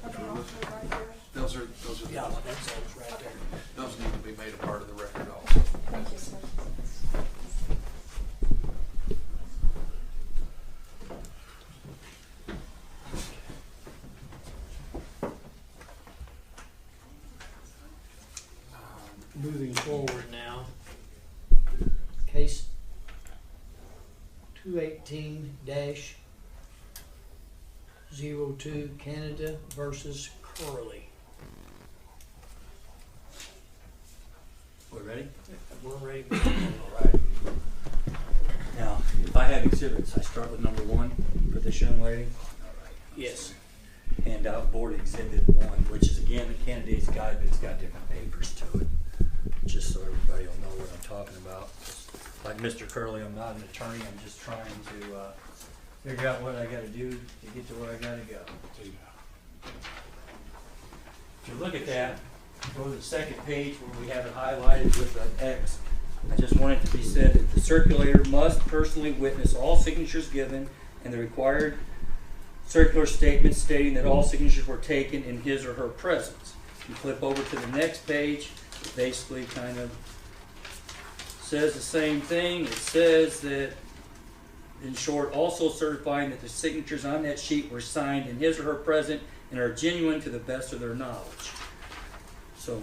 Okay, I'll put it right here. Those are, Yeah, that's all right there. those need to be made a part of the record also. Thank you, sir. Moving forward now, case 218-02 Canada versus Curley. We ready? We're ready. All right. Now, if I have exhibits, I start with number 1 for this young lady. Yes. Hand out board exhibit 1, which is again the candidate's guide, but it's got different papers to it. Just so everybody will know what I'm talking about. Like Mr. Curley, I'm not an attorney, I'm just trying to figure out what I gotta do to get to where I gotta go. If you look at that, go to the second page where we have it highlighted with an X. I just want it to be said that the circulator must personally witness all signatures given and the required circular statement stating that all signatures were taken in his or her presence. You flip over to the next page, it basically kind of says the same thing. It says that, in short, also certifying that the signatures on that sheet were signed in his or her presence and are genuine to the best of their knowledge. So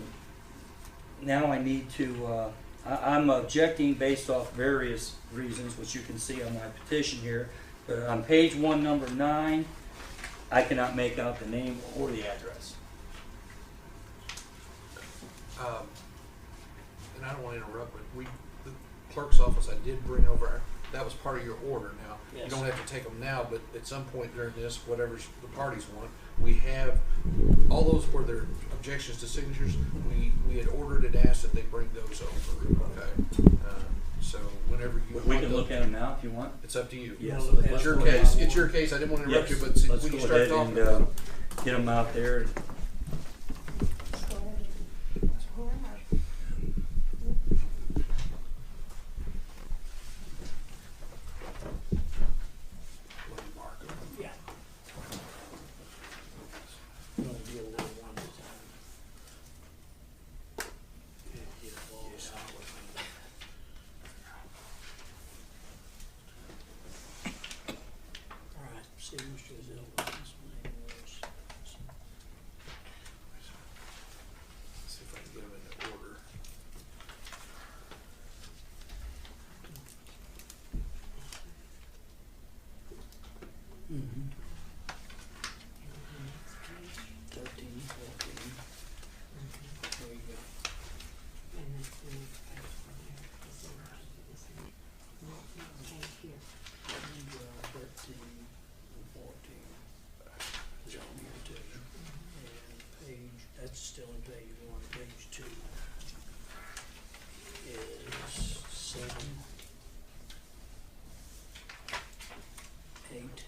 now I need to, I'm objecting based off various reasons, which you can see on my petition here. But on page 1, number 9, I cannot make out the name or the address. And I don't want to interrupt, but the clerk's office, I did bring over, that was part of your order now. You Yes. don't have to take them now, but at some point during this, whatever the parties want, we have, all those were their objections to signatures, we had ordered and asked that they bring those over, okay? So whenever you. We can look at them now if you want. It's up to you. Yes. It's your case, it's your case, I didn't want to interrupt you, but see, Let's when go you start ahead talking and about get them out there. let me mark them. Yeah. I'm gonna deal with it one at a time. Yes. All right, see, Mr. Zill's name was. See if I can get them in that order. Mm-hmm. 13, 14. There you go. And 13 and 14. Is on here too. And page, that's still in page 1. Page 2 is 7, 8,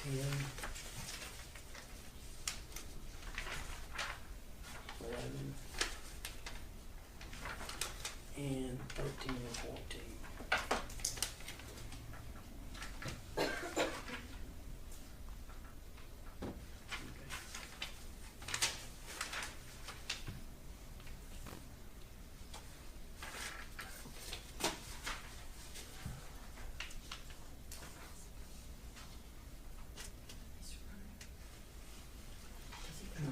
10, 11, and 13 and 14.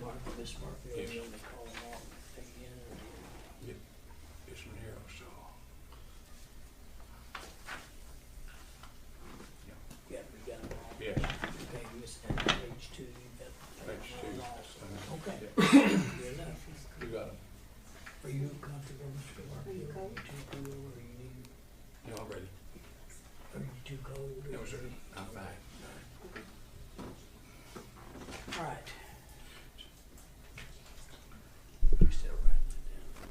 Mark, Miss Markfield, Yes. you want me to call them all again, or do you? It's from here, so. Yeah, we got them all. Yes. Okay, Miss, and page 2, you got Page them 2. all. Okay, Yeah. good enough. We got them. Are you comfortable, Mr. Markfield? Are you cold? Too cool, or you need, You all ready? are you too cold? or No, sir. you- I'm fine. All right. You're still writing it down.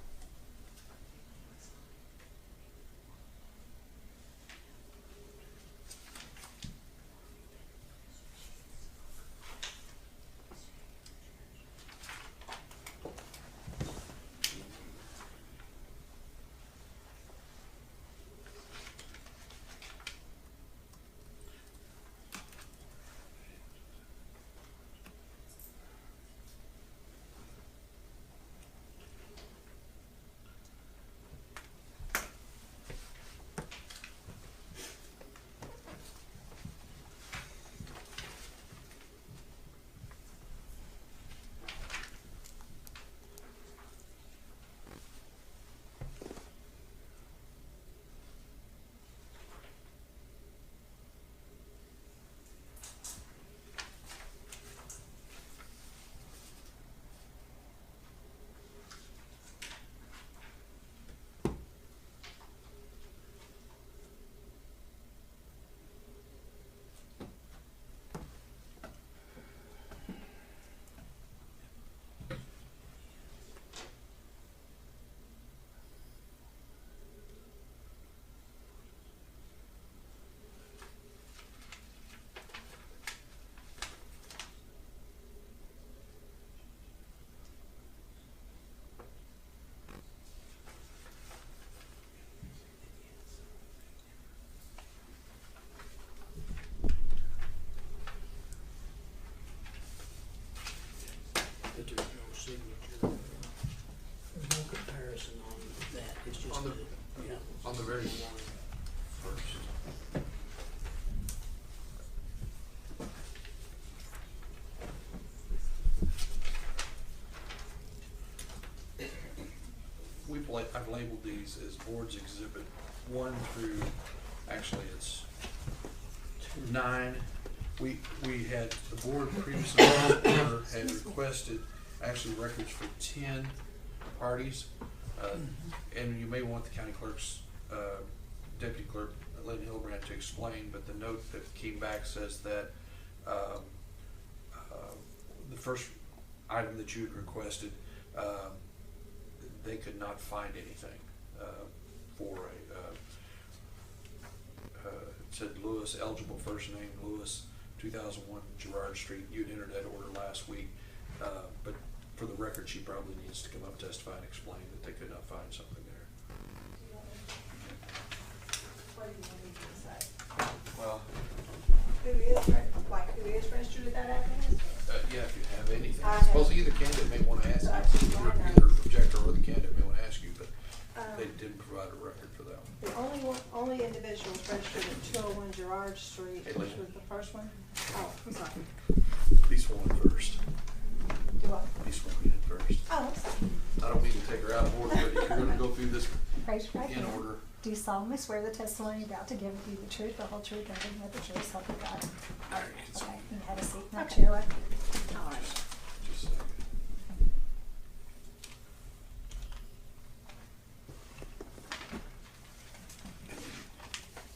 But there's no signature. There's no comparison on that, it's just On the- yeah. on the very one. first. labeled these as boards exhibit 1 through, actually it's 9. We had, the board previously had requested actually records for 10 parties. And you may want the county clerk's, deputy clerk, Lynn Hilbrand, to explain, but the note that came back says that, the first item that you had requested, they could not find anything, for it said Lewis, eligible first name, Lewis, 2001 Girard Street. You'd entered that order last week, but for the record, she probably needs to come up, testify, and explain that they could not find something there. What do you want me to say? Well, Who is registered at that address? yeah, if you have anything. I I suppose have- either candidate may want to ask I you, do, I know. either objector or the candidate may want to ask you, but they didn't provide a record for that one. The only individuals registered at 201 Girard Street, Hey, which Lynn. was the first one. Oh, I'm sorry. Please sworn first. Do I? Please sworn in first. Oh, I'm sorry. I don't mean to take her out of order, but if you're gonna go through this Raise your right in hand. order. Do you solemnly swear the testimony you're about to give will be the truth, the whole truth, and nothing but the truth, so help you God? Okay, you can have a seat in that chair. All right. Just a second.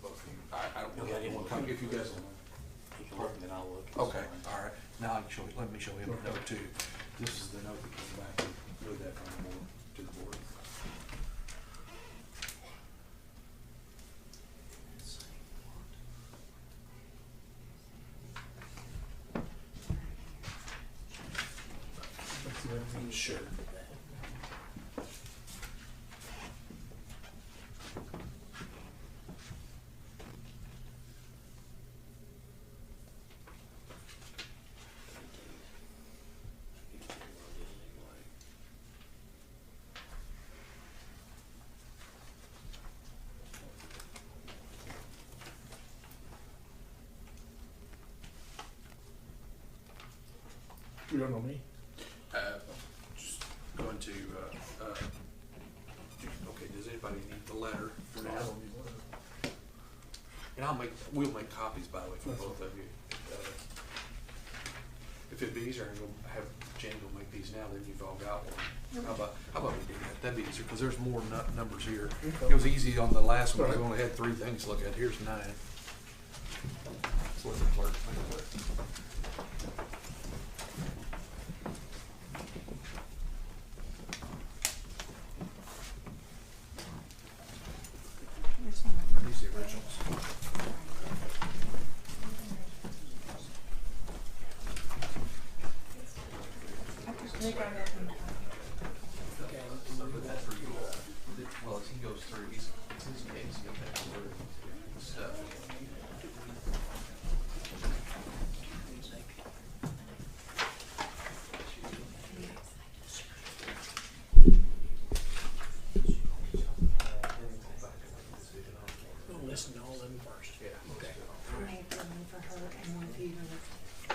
Both of you, I don't know, if you guys don't. You can look and then I'll look. Okay, all right. Now I can show you, let me show him the note too. This is the note that came back with that from the board, to the board. Sure. You don't know me? Just going to, okay, does anybody need the letter for now? I don't need one. And we'll make copies, by the way, for both of you. If it'd be easier, we'll have Jane go make these now, then you've all got one. How about we do that? That'd be easier, because there's more numbers here. It was easy on the last one, we only had 3 things to look at. Here's 9. Let's let the clerk make it. These are the originals. Well, as he goes through, it's his case, he'll have to order stuff. We'll listen to all of them first. Yeah. Okay. I made one for her and one for you. I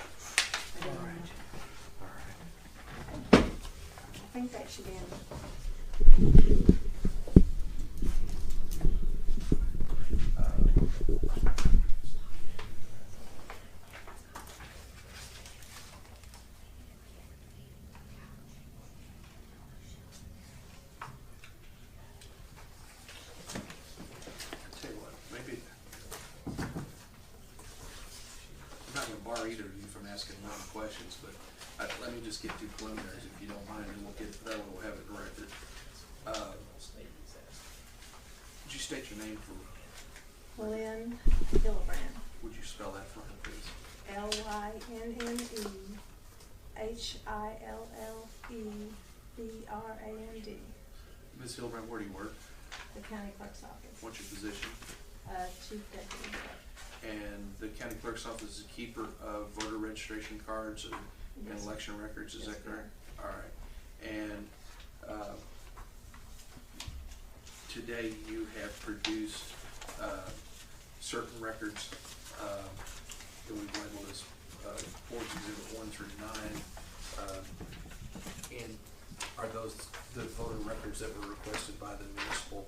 didn't mind. All right. I think that should be in. Tell you what, maybe, I'm not gonna bar either of you from asking a lot of questions, but let me just get 2 preliminaries if you don't mind, and we'll get, that way we'll have it directed. Would you state your name for, Lynn Hilbrand, would you spell that for me, please? LYNNEHILLEBRAND, Ms. Hilbrand, where do you work? the county clerk's office, What's your position? chief deputy clerk. And the county clerk's office is a keeper of voter registration cards and Yes. election records, is Yes, that correct? All right. And today you have produced certain records that we've labeled as boards exhibit 1 through 9. And Are those the voter records that were requested by the municipal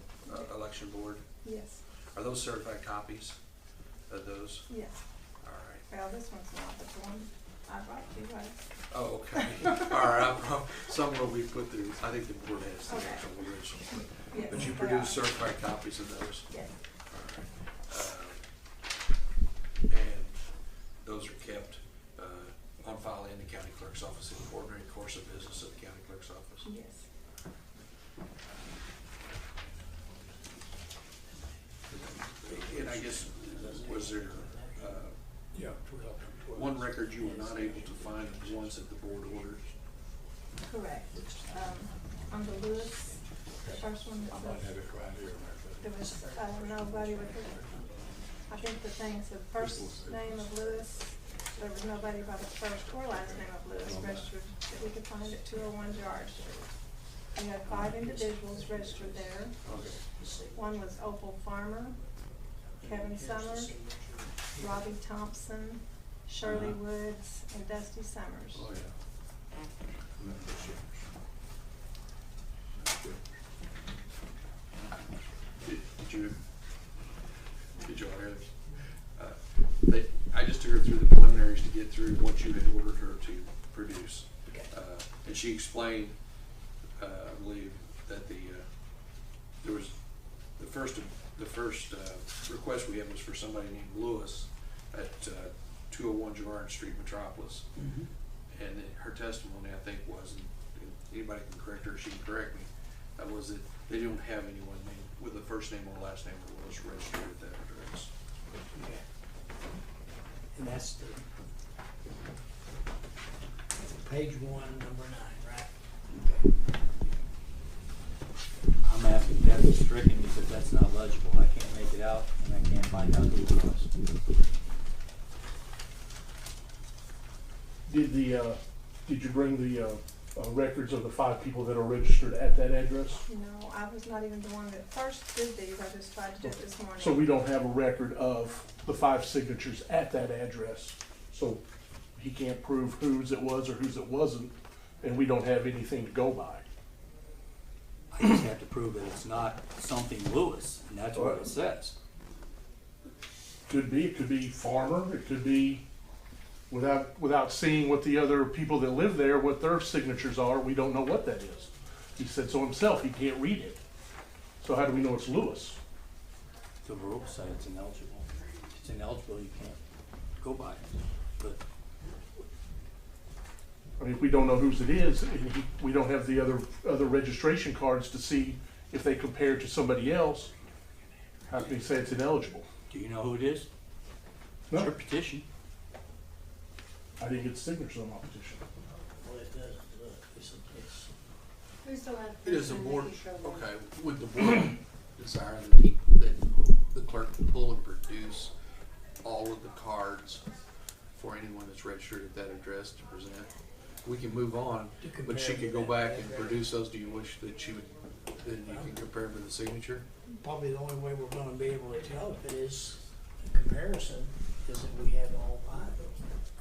election board? Yes, Are those certified copies of those? yes. All right. Well, this one's not, but the one I'd like to, right? Oh, okay. All right. Some will be put through, I think the board has the Okay. actual originals, Yes, but you they produce are. certified copies of those? Yes. And those are kept on file in the county clerk's office in the ordinary course of business of the county clerk's office? Yes. And I guess, was there Yeah, 12. one record you were not able to find, the ones that the board ordered? Correct. On the Lewis, the first one I that might have says, it right here. there was, nobody with it. I think the thing said first name of Lewis, there was nobody by the first or last name of Lewis registered that we could find at 201 Gerard Street. We had 5 individuals registered there. Okay. One was Opal Farmer, Kevin Summers, Robbie Thompson, Shirley Woods, and Dusty Summers. Oh, yeah. Did you all hear this? I just took her through the preliminaries to get through what you had ordered her to produce. And she explained, I believe, that there was the first request we had was for somebody named Lewis at 201 Gerard Street, Metropolis. Mhm. And then her testimony, I think, was, and anybody can correct her, she can correct me, was that they don't have anyone named with a first name or last name or was registered at that address. Okay. And that's the page 1, number 9, right? Okay. I'm asking that be stricken because that's not legible. I can't make it out and I can't find out who it was. Did you bring the records of the 5 people that are registered at that address? No, I was not even the one that first did these, I just tried to do it this morning. So we don't have a record of the 5 signatures at that address. So he can't prove whose it was or whose it wasn't, and we don't have anything to go by. I just have to prove that it's not something Lewis, and that's what it says. It could be farmer, it could be, without seeing what the other people that live there, what their signatures are, we don't know what that is. He said so himself, he can't read it. So how do we know it's Lewis? The rules say it's ineligible. If it's ineligible, you can't go by it. But I mean, if we don't know whose it is, and we don't have the other registration cards to see if they compare to somebody else, how can he say it's ineligible? do you know who it is? It's No, your petition. I didn't get signatures on my petition. Well, it doesn't look, it's Who's the last It is a person board, that you showed them? okay, would the board desire that the clerk pull and produce all of the cards for anyone that's registered at that address to present? We can move on, To but she compare could go with back that and address. produce those. Do you wish that she would, then you can compare with the signature? probably the only way we're gonna be able to tell if it is a comparison is if we have all 5 of them.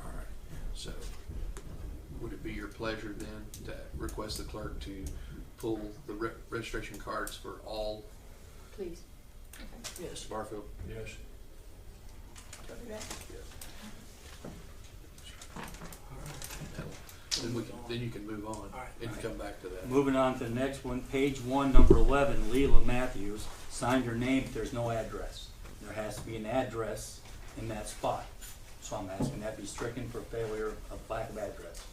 All right, so would it be your pleasure then to request the clerk to pull the registration cards for all? Please. Yes. Mr. Barfield? Yes. Then you can move on All right. and come back to that. Moving on to the next one, page 1, number 11, Leela Matthews signed her name, but there's no address. There has to be an address in that spot. So I'm asking that be stricken for failure of lack of address.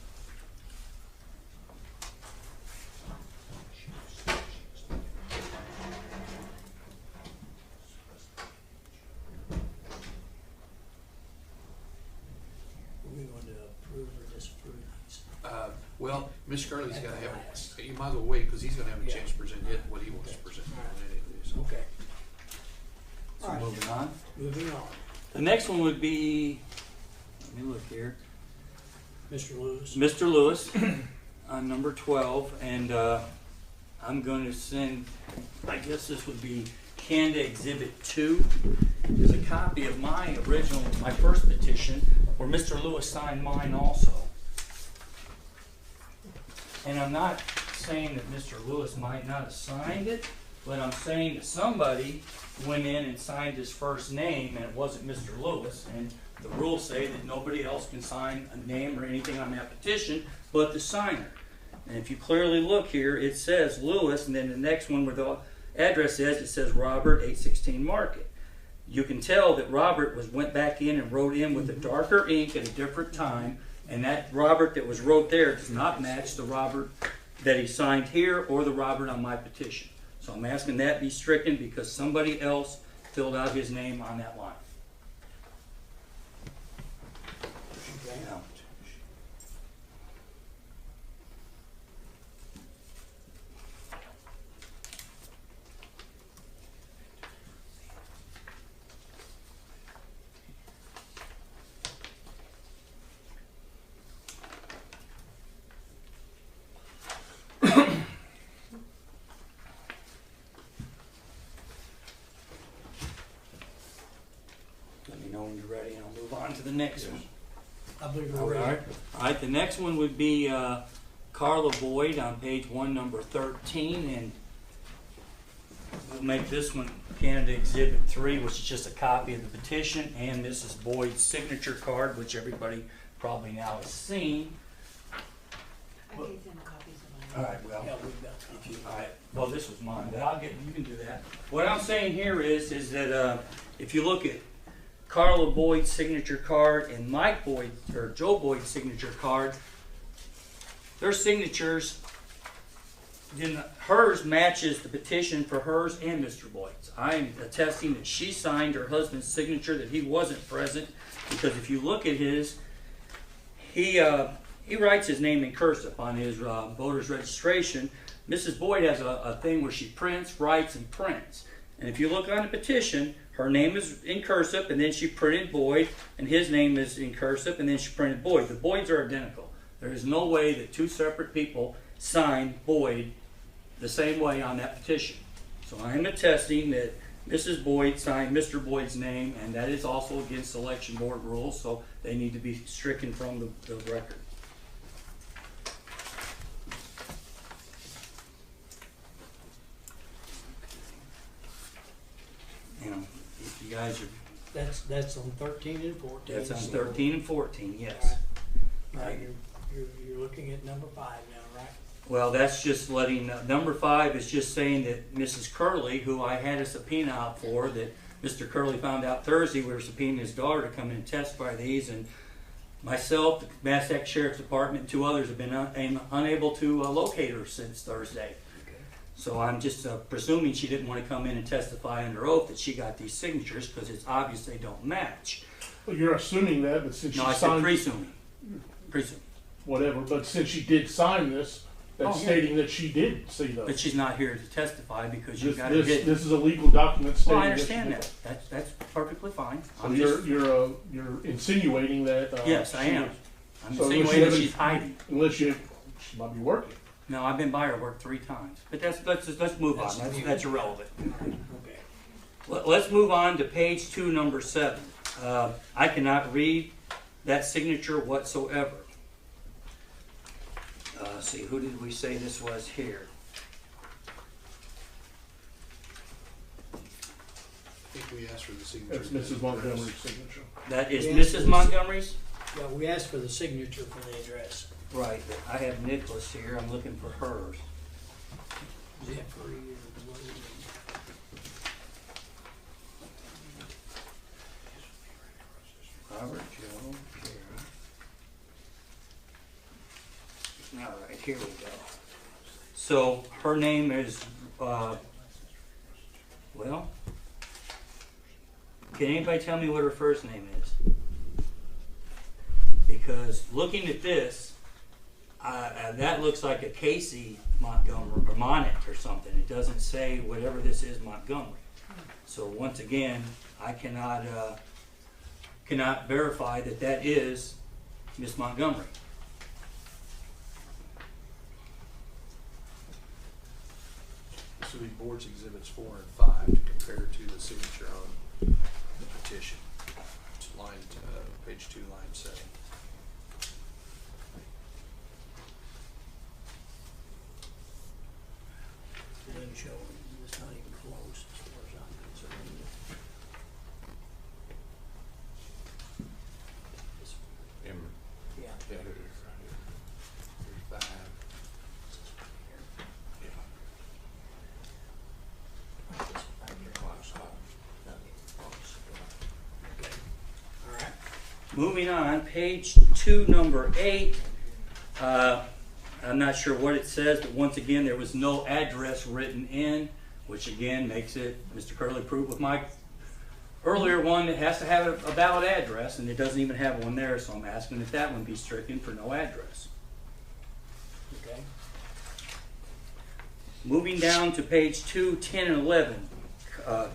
Are we going to approve or disapprove these? Well, Ms. Gurley's gotta have, you might as well wait, cause he's gonna have a chance to present what he wants to present on any of these. Okay. So All right. moving on. Moving on. The next one would be, let me look here, Mr. Lewis. Mr. Lewis on number 12, and I'm going to send, I guess this would be Canada Exhibit 2. There's a copy of my original, my first petition, where Mr. Lewis signed mine also. And I'm not saying that Mr. Lewis might not have signed it, but I'm saying that somebody went in and signed his first name, and it wasn't Mr. Lewis, and the rules say that nobody else can sign a name or anything on that petition but the signer. And if you clearly look here, it says Lewis, and then the next one where the address is, it says Robert, 816 Market. You can tell that Robert went back in and wrote in with a darker ink at a different time, and that Robert that was wrote there does not match the Robert that he signed here or the Robert on my petition. So I'm asking that be stricken because somebody else filled out his name on that line. Now, let me know when you're ready and I'll move on to the next one. I believe All we're right. ready. All right, the next one would be Carla Boyd on page 1, number 13, and we'll make this one Candidate Exhibit 3, which is just a copy of the petition, and Mrs. Boyd's signature card, which everybody probably now has seen. I gave them copies of All mine. right, well, Yeah, we've got a few. all right. Well, this was mine, but I'll get. You can do that. What I'm saying here is that if you look at Carla Boyd's signature card and Mike Boyd or Joe Boyd's signature card, their signatures, then hers matches the petition for hers and Mr. Boyd's. I'm attesting that she signed her husband's signature, that he wasn't present, because if you look at his, he writes his name in cursive on his voter's registration. Mrs. Boyd has a thing where she prints, writes, and prints. And if you look on the petition, her name is in cursive, and then she printed Boyd, and his name is in cursive, and then she printed Boyd. The Boyds are identical. There is no way that two separate people signed Boyd the same way on that petition. So I am attesting that Mrs. Boyd signed Mr. Boyd's name, and that is also against election board rules, so they need to be stricken from the record. You know, if you guys are, That's on 13 and 14. that's on 13 and 14, yes. All right, you're looking at number 5 now, right? Well, that's just letting, number 5 is just saying that Mrs. Curley, who I had a subpoena out for, that Mr. Curley found out Thursday, we were subpoenaing his daughter to come in and testify these, and myself, the Massac Sheriff's Department, and 2 others have been unable to locate her since Thursday. So I'm just presuming she didn't want to come in and testify under oath that she got these signatures because it's obvious they don't match. Well, you're assuming that, but since No, she I said signed presuming. Presuming. whatever, but since she did sign this, that's Oh, yeah. stating that she did see those. But she's not here to testify because you This, got to this, get. this is a legal document stating Well, I that she understand did that. That's perfectly fine. So I'm you're just, you're insinuating that. yes, I she am. was- I'm so unless insinuating you that haven't- she's hiding. Unless she might be working. No, I've been by her work 3 times. But let's move on. That's irrelevant. Okay. Let's move on to page 2, number 7. I cannot read that signature whatsoever. Let's see, who did we say this was here? I think we asked for the signature. That's Mrs. Montgomery's signature. That is Yes, Mrs. Montgomery's? Yeah, we asked for the signature for the address. Right, but I have Nicholas here. I'm looking for hers. Jeffrey or what is it? Robert, Joe, Kara. All right, here we go. So her name is, well, can anybody tell me what her first name is? Because looking at this, that looks like a Casey Montgomery or Monnet or something. It doesn't say whatever this is Montgomery. So once again, I cannot verify that that is Miss Montgomery. This would be board's exhibits 4 and 5 to compare to the signature on the petition. It's page 2, line 7. doesn't show, it's not even close as far as I'm concerned. This one, Em- yeah. yeah, it is right here. There's 5. This is right here. Yeah. This one right here. Not even close. Okay, all right. Moving on, page 2, number 8. I'm not sure what it says, but once again, there was no address written in, which again makes it, Mr. Curley proved with my earlier one, it has to have a valid address, and it doesn't even have one there, so I'm asking if that one be stricken for no address. Okay. Moving down to page 2, 10, and 11,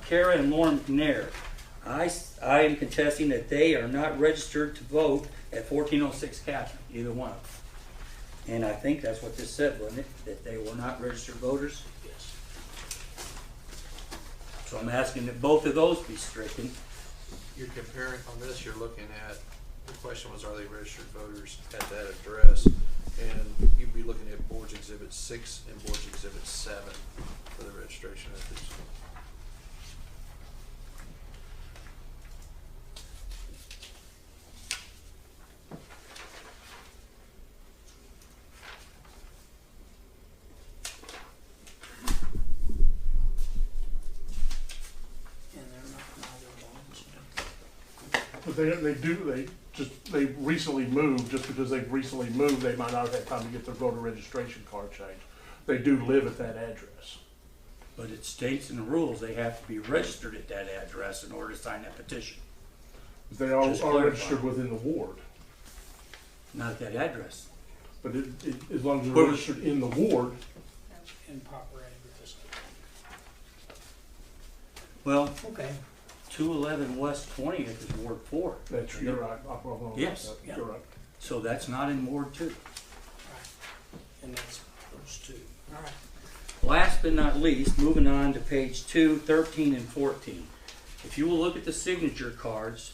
Kara and Lauren McNair. I am contesting that they are not registered to vote at 1406 Catherine, either one of them. And I think that's what this said, wasn't it? That they were not registered voters? Yes. So I'm asking that both of those be stricken. You're comparing, on this, you're looking at, the question was, are they registered voters at that address? And you'd be looking at Board's Exhibit 6 and Board's Exhibit 7 for the registration of these. And they're not neither ones. But they recently moved, just because they've recently moved, they might not have had time to get their voter registration card changed. They do live at that address. But it states in the rules they have to be registered at that address in order to sign that petition. They are Just clarify. registered within the ward, Not at that address. but as long as they're Where- registered in the ward, And proper address. Well, Okay. 211 West 20th is Ward 4. you're right. I'm wrong about Yes. that. Yeah. You're right. So that's not in Ward 2. Right. And that's those two. All right. Last but not least, moving on to page 2, 13, and 14. If you will look at the signature cards,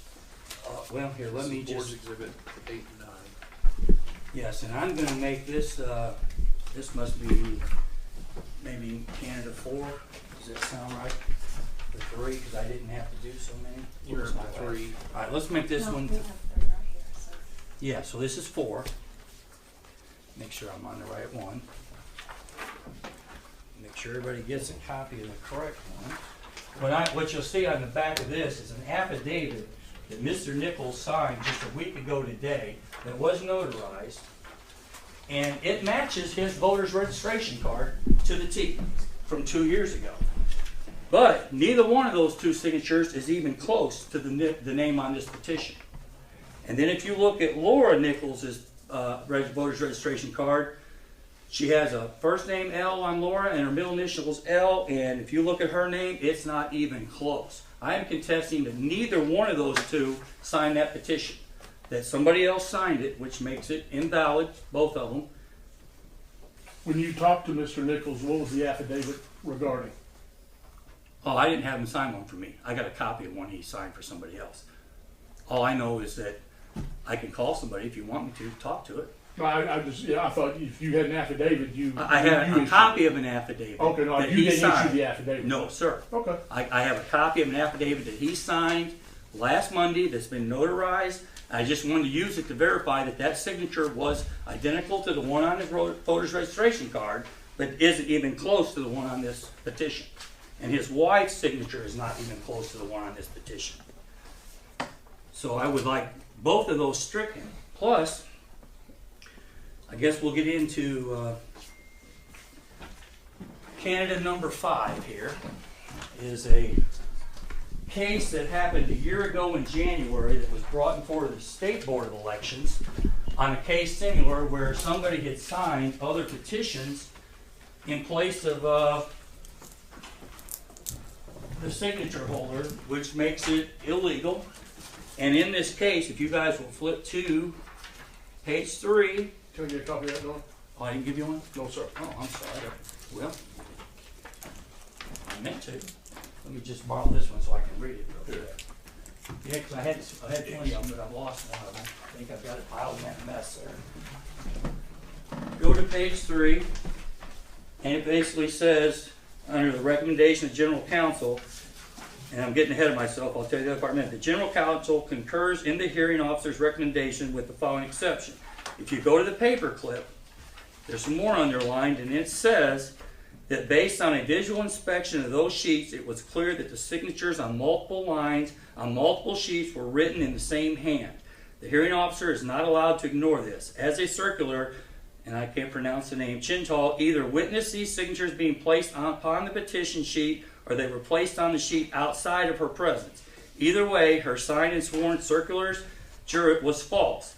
well, here, let me Board's just, Exhibit 8 and 9. yes, and I'm gonna make this, this must be maybe Canada 4. Does that sound right? Or 3, because I didn't have to do so many. You're Where's my at 3. All right, let's make this No, one, we have three right here, so. yeah, so this is 4. Make sure I'm on the right one. Make sure everybody gets a copy of the correct one. What you'll see on the back of this is an affidavit that Mr. Nichols signed just a week ago today that was notarized, and it matches his voter's registration card to the T from 2 years ago. But neither one of those two signatures is even close to the name on this petition. And then if you look at Laura Nichols' voter's registration card, she has a first name L on Laura and her middle initial is L, and if you look at her name, it's not even close. I am contesting that neither one of those two signed that petition. That somebody else signed it, which makes it invalid, both of them. When you talked to Mr. Nichols, what was the affidavit regarding? Oh, I didn't have him sign one for me. I got a copy of one he signed for somebody else. All I know is that I can call somebody if you want me to talk to it. No, I thought if you had an affidavit, I had you a issued copy it. of an affidavit Okay, no, that you he didn't signed. issue the affidavit. No, sir. Okay. I have a copy of an affidavit that he signed last Monday that's been notarized. I just wanted to use it to verify that that signature was identical to the one on his voter's registration card, but isn't even close to the one on this petition. And his wife's signature is not even close to the one on this petition. So I would like both of those stricken. Plus, I guess we'll get into candidate number 5 here. Is a case that happened a year ago in January that was brought before the State Board of Elections on a case similar where somebody had signed other petitions in place of the signature holder, which makes it illegal. And in this case, if you guys will flip to page 3. Can I get a copy of that, Don? Oh, I didn't give you one? No, sir. Oh, I'm sorry. Well, I meant to. Let me just borrow this one so I can read it real quick. Yeah, because I had 20 of them, but I've lost one of them. I think I've got it piled in that mess there. Go to page 3, and it basically says, under the recommendation of general counsel, and I'm getting ahead of myself, I'll tell you the other part in a minute. The general counsel concurs in the hearing officer's recommendation with the following exception. If you go to the paper clip, there's some more underlined, and it says that based on a visual inspection of those sheets, it was clear that the signatures on multiple lines on multiple sheets were written in the same hand. The hearing officer is not allowed to ignore this. As a circular, and I can't pronounce the name, Chintal either witnessed these signatures being placed upon the petition sheet or they were placed on the sheet outside of her presence. Either way, her signed and sworn circular's jurat was false.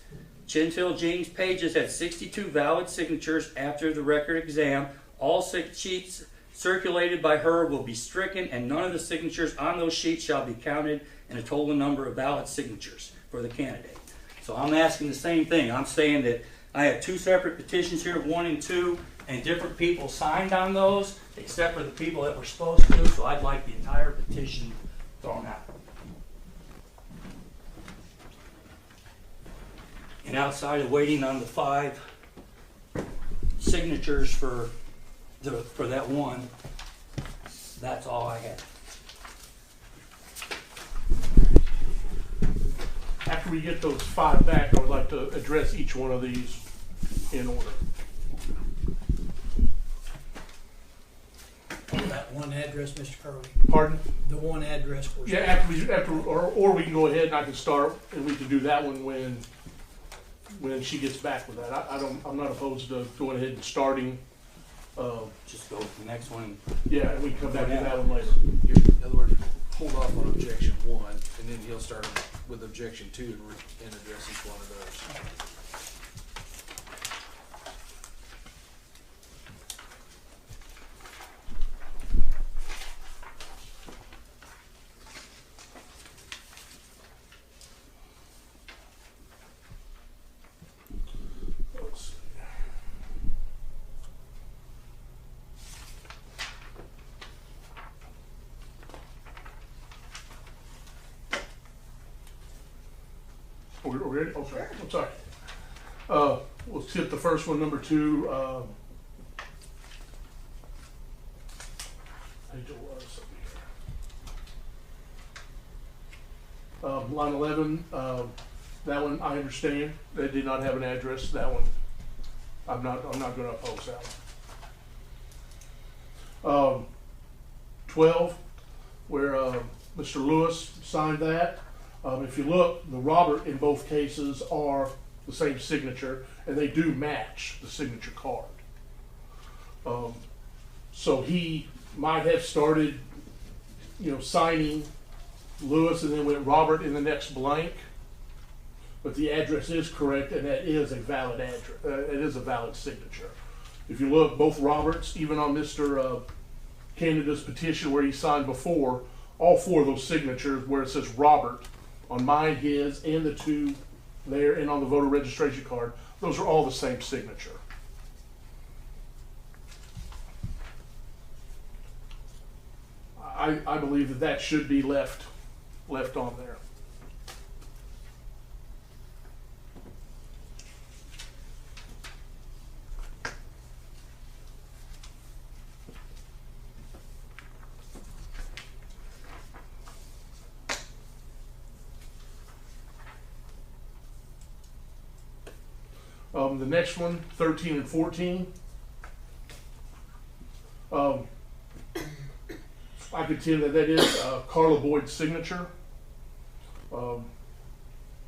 Chintal James Pages had 62 valid signatures after the record exam. All 6 sheets circulated by her will be stricken, and none of the signatures on those sheets shall be counted in a total number of valid signatures for the candidate. So I'm asking the same thing. I'm saying that I have 2 separate petitions here, 1 and 2, and different people signed on those, except for the people that were supposed to, so I'd like the entire petition thrown out. And outside of waiting on the 5 signatures for that one, that's all I have. After we get those 5 back, I would like to address each one of these in order. That one address, Mr. Curley, Pardon? the one address was. Yeah, or we can go ahead and I can start, and we can do that one when she gets back with that. I'm not opposed to going ahead and starting. Just go with the next one. Yeah, and we can come back to that one later. In other words, hold off on objection 1, and then he'll start with objection 2 and address each one of those. Let's see. We're ready? Oh, sorry. I'm sorry. We'll skip the first one, number 2. Page it was over here. Line 11. That one I understand. They did not have an address. That one, I'm not going to oppose that one. 12, where Mr. Lewis signed that. If you look, the Robert in both cases are the same signature, and they do match the signature card. So he might have started, signing Lewis and then went Robert in the next blank, but the address is correct, and that is a valid address. It is a valid signature. If you look, both Roberts, even on Mr. Canada's petition where he signed before, all 4 of those signatures where it says Robert, on mine, his, and the 2 there, and on the voter registration card, those are all the same signature. I believe that should be left on there. The next one, 13 and 14. I contend that is Carla Boyd's signature.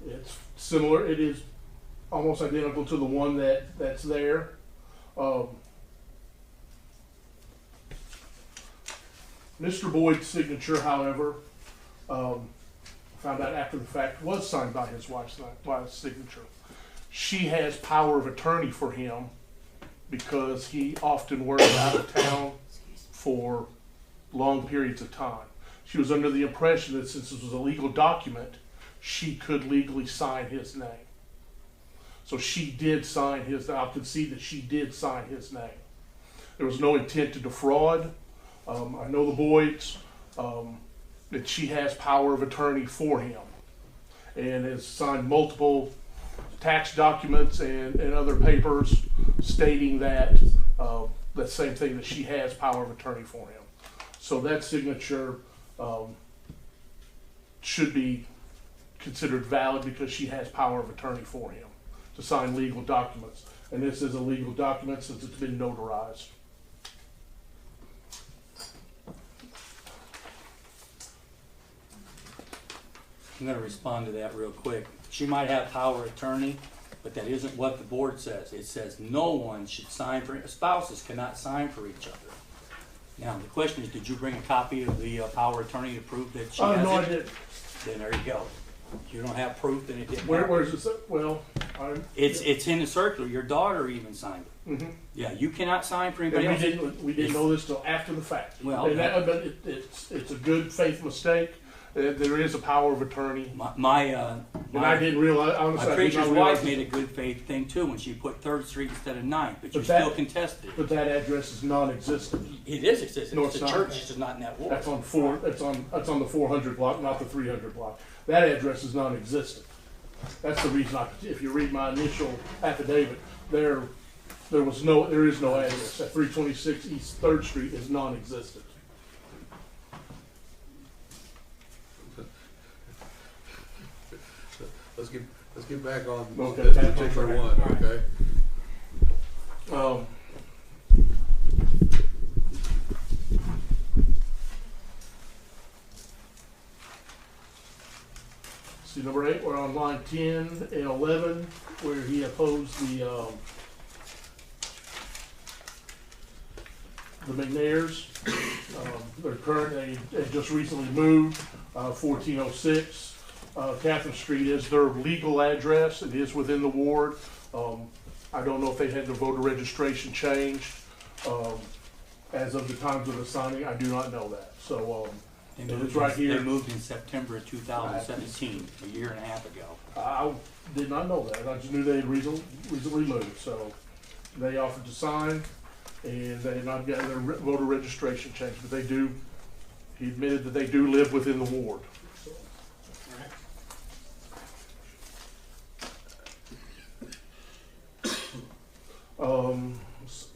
It's similar. It is almost identical to the one that's there. Mr. Boyd's signature, however, found out after the fact, was signed by his wife's signature. She has power of attorney for him because he often works out of town for long periods of time. She was under the impression that since this was a legal document, she could legally sign his name. So she did sign his, I'll concede that she did sign his name. There was no intent to defraud. I know the Boyds, that she has power of attorney for him and has signed multiple tax documents and other papers stating that that same thing, that she has power of attorney for him. So that signature should be considered valid because she has power of attorney for him to sign legal documents. And this is a legal document since it's been notarized. I'm gonna respond to that real quick. She might have power of attorney, but that isn't what the board says. It says no one should sign for, spouses cannot sign for each other. Now, the question is, did you bring a copy of the power of attorney to prove that she has it? No, I didn't. Then there you go. You don't have proof, then it didn't happen. Where's this? Well, It's in the circular. Your daughter even signed it. Mm-hmm. Yeah, you cannot sign for anybody else. We didn't know this till after the fact. Well, And but it's a good faith mistake. There is a power of attorney. And I didn't realize, honestly, my I did preacher's not realize. wife made a good faith thing too when she put 3rd Street instead of 9th, but you But that- still contested it. But that address is non-existent. It is existing. No, It's it's a not. church, it's just not in that ward. That's on the 400 block, not the 300 block. That address is non-existent. That's the reason if you read my initial affidavit, there is no address. At 326 East 3rd Street is non-existent. Let's get back on Okay, this back on particular track. one, All right. okay? See, number 8, we're on line 10 and 11, where he opposed the McNairs. They're they had just recently moved, 1406. Catherine Street is their legal address. It is within the ward. I don't know if they had their voter registration changed as of the times of the signing. I do not know that. So it's right here. They moved in September of 2017, a year and a half ago. I did not know that. I just knew they had recently moved. So they offered to sign, and they had not gotten their voter registration changed. But they do. He admitted that they do live within the ward. Let's see.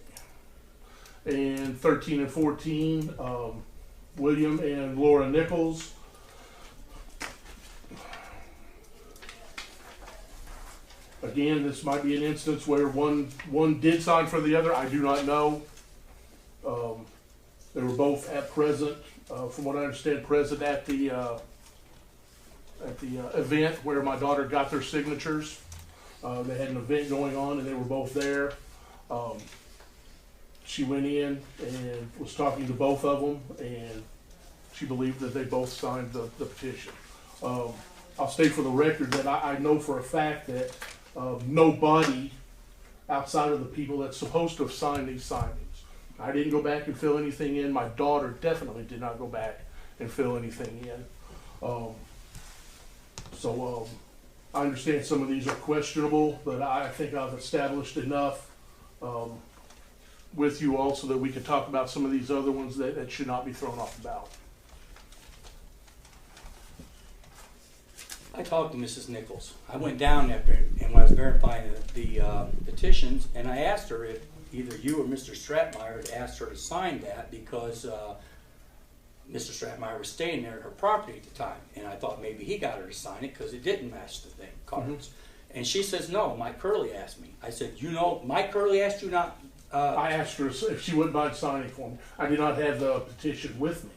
And 13 and 14, William and Laura Nichols. Again, this might be an instance where one did sign for the other. I do not know. They were both at present, from what I understand, present at the event where my daughter got their signatures. They had an event going on, and they were both there. She went in and was talking to both of them, and she believed that they both signed the petition. I'll state for the record that I know for a fact that nobody outside of the people that's supposed to have signed these signings. I didn't go back and fill anything in. My daughter definitely did not go back and fill anything in. I understand some of these are questionable, but I think I've established enough with you all so that we can talk about some of these other ones that should not be thrown off the ballot. I talked to Mrs. Nichols. I went down after, and when I was verifying the petitions, and I asked her if either you or Mr. Stratmeyer had asked her to sign that because Mr. Stratmeyer was staying there at her property at the time, and I thought maybe he got her to sign it because it didn't match the thing, cards. And she says, no, Mike Curley asked me. I said, you know, Mike Curley asked you not... I asked her if she wouldn't mind signing for me. I did not have the petition with me.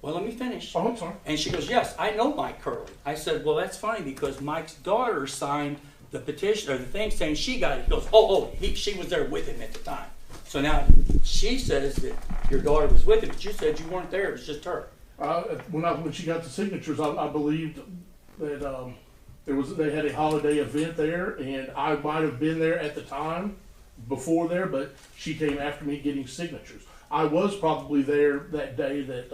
Well, let me finish. Oh, I'm sorry. And she goes, yes, I know Mike Curley. I said, well, that's funny because Mike's daughter signed the petition, or the thing saying she got it. He goes, she was there with him at the time. So now she says that your daughter was with him, but you said you weren't there, it was just her. When she got the signatures, I believed that they had a holiday event there, and I might have been there at the time before there, but she came after me getting signatures. I was probably there that day that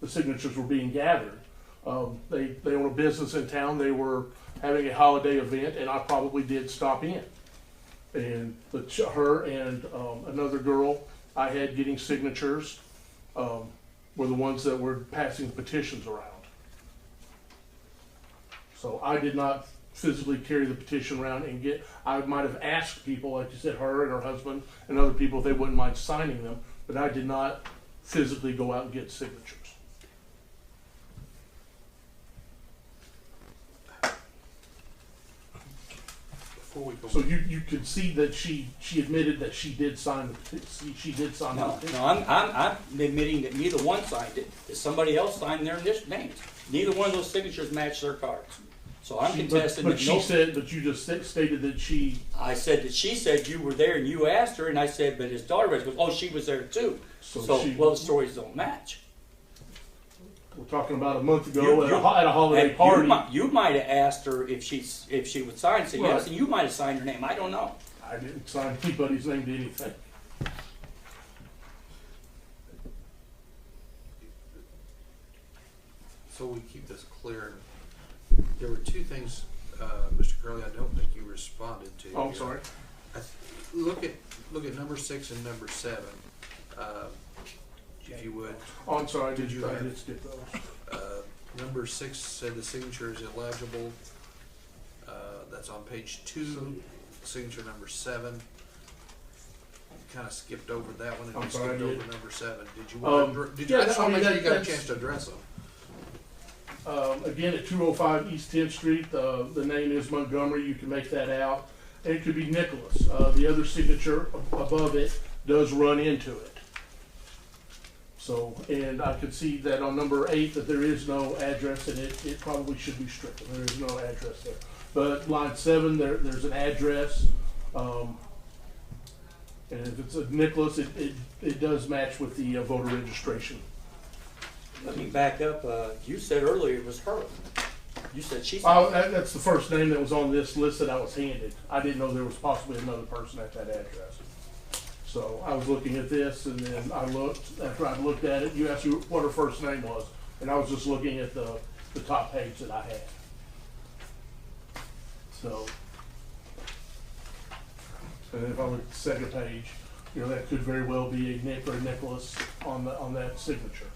the signatures were being gathered. They own a business in town. They were having a holiday event, and I probably did stop in. And her and another girl I had getting signatures were the ones that were passing petitions around. So I did not physically carry the petition around and I might have asked people, like you said, her and her husband and other people, if they wouldn't mind signing them, but I did not physically go out and get signatures. Before we go. So you could see that she admitted that she did sign the, she did sign the No, petition. no, I'm admitting that neither one signed it, that somebody else signed their names. Neither one of those signatures match their cards. So I'm contesting But that she no. said, but you just stated that she, I said that she said you were there and you asked her, and I said, but his daughter goes, oh, she was there too. So So, she- well, the stories don't match. we're talking about a month ago You- at you- a holiday And party. You might have asked her if she would sign, and say yes, Right. and you might have signed her name. I don't know. I didn't sign anybody's name to anything. So we keep this clear, there were two things, Mr. Curley, I don't think you responded to. Oh, I'm sorry. Look at number 6 and number 7, if you would. Oh, I'm sorry, I Did you did have- skip those. Number 6 said the signature is illegible. That's on page 2. Signature number 7. Kind of skipped over that one and I'm you sorry, I skipped did. over number 7. Did you want to? Did you? yeah, I just I want to mean, make sure you got a that's- chance to address them. Again, at 205 East 10th Street, the name is Montgomery, you can make that out. And it could be Nicholas. The other signature above it does run into it. So, and I could see that on number 8 that there is no address, and it probably should be stricken. There is no address there. But line 7, there's an address. And if it's a Nicholas, it does match with the voter registration. Let me back up. You said earlier it was her. You said she said. Oh, that's the first name that was on this list that I was handed. I didn't know there was possibly another person at that address. So I was looking at this, and then I looked, after I looked at it, you asked me what her first name was, and I was just looking at the top page that I had. So, and if I look at the second page, you know, that could very well be a Nick or a Nicholas on that signature.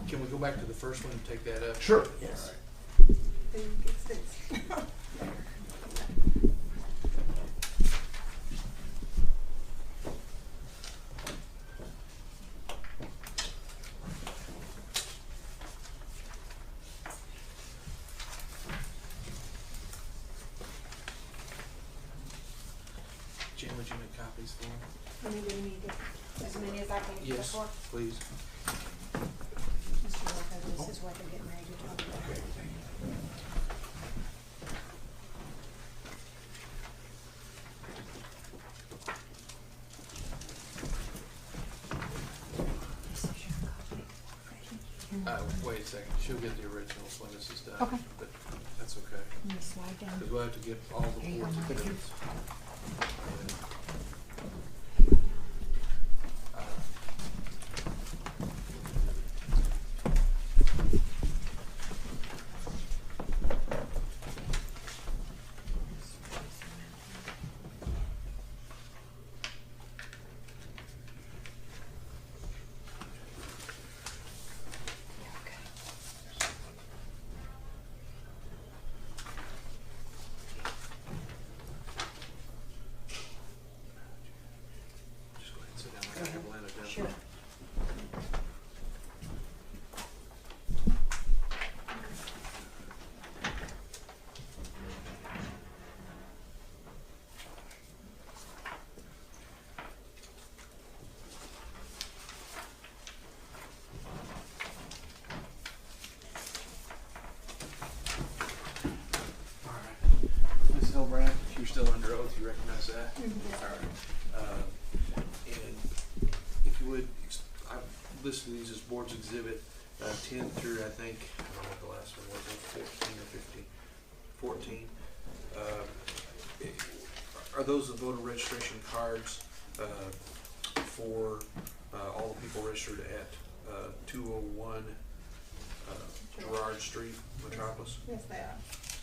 Can we go back to the first one and take that up? Sure. Yes. Then you get six. Jen, would you make copies for me? How many do you need? As many as I can get Yes, for? please. Mr. Walker, this is what they're getting ready to talk about. This is your copy. Wait a second, she'll get the originals when this is done. Okay. But that's okay, Let me slide down. because we'll have to get all the There you go, boards Mike. exhibits. Just go ahead and sit down. I can have Lana down. Sure. All right. Ms. Hilbrand, you're still under oath, you recognize that? All right. And if you would, I've listed these as boards exhibit 10 through, I think, I don't know what the last one was, 14 or 15, 14. Are those the voter registration cards for all the people registered at 201 Gerard Street, Metropolis? Yes, they are.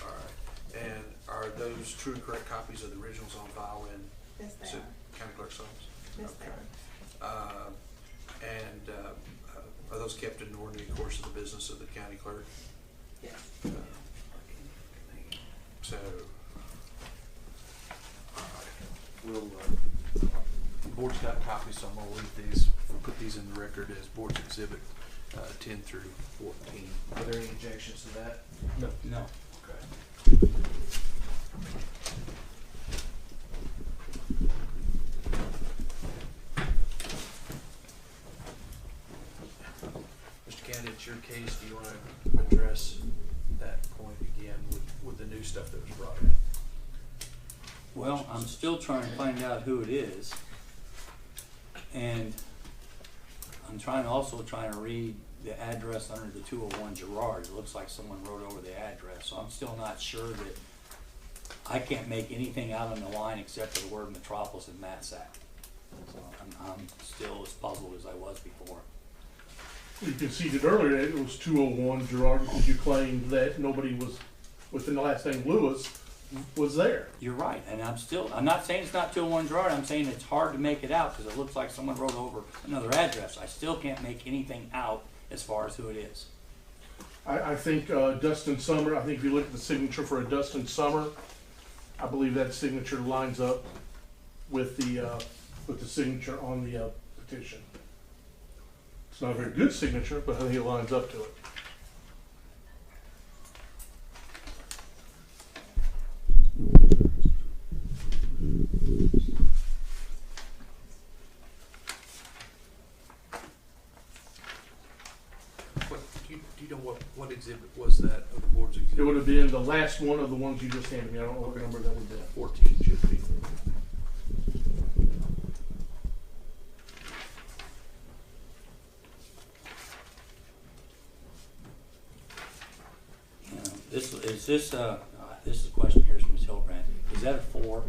All right. And are those true and correct copies of the originals on file in Yes, they Sid are. County Clerk's office? Yes, they Okay. are. And are those kept in the ordinary course of the business of the county clerk? Yes. So, we'll, the board's got copies, so I'm gonna leave these, we'll put these in the record as board's exhibit, 10 through 14. Are there any objections to that? No. No. Okay. Mr. Candy, it's your case. Do you want to address that point again with the new stuff that was brought in? Well, I'm still trying to find out who it is. And I'm also trying to read the address under the 201 Girard. It looks like someone wrote over the address, so I'm still not sure that, I can't make anything out on the line except for the word Metropolis and Matsack. So I'm still as puzzled as I was before. You conceded earlier that it was 201 Gerard because you claimed that nobody was, within the last name Lewis, was there. You're right, and I'm not saying it's not 201 Gerard, I'm saying it's hard to make it out because it looks like someone wrote over another address. I still can't make anything out as far as who it is. I think Dustin Summer, I think if you look at the signature for a Dustin Summer, I believe that signature lines up with the signature on the petition. It's not a very good signature, but I think it lines up to it. Do you know what exhibit was that of the board's exhibit? It would have been the last one of the ones you just handed me. I don't know what number that would be. 14 should be. This is a question here from Ms. Hillbrand. Is that a 4?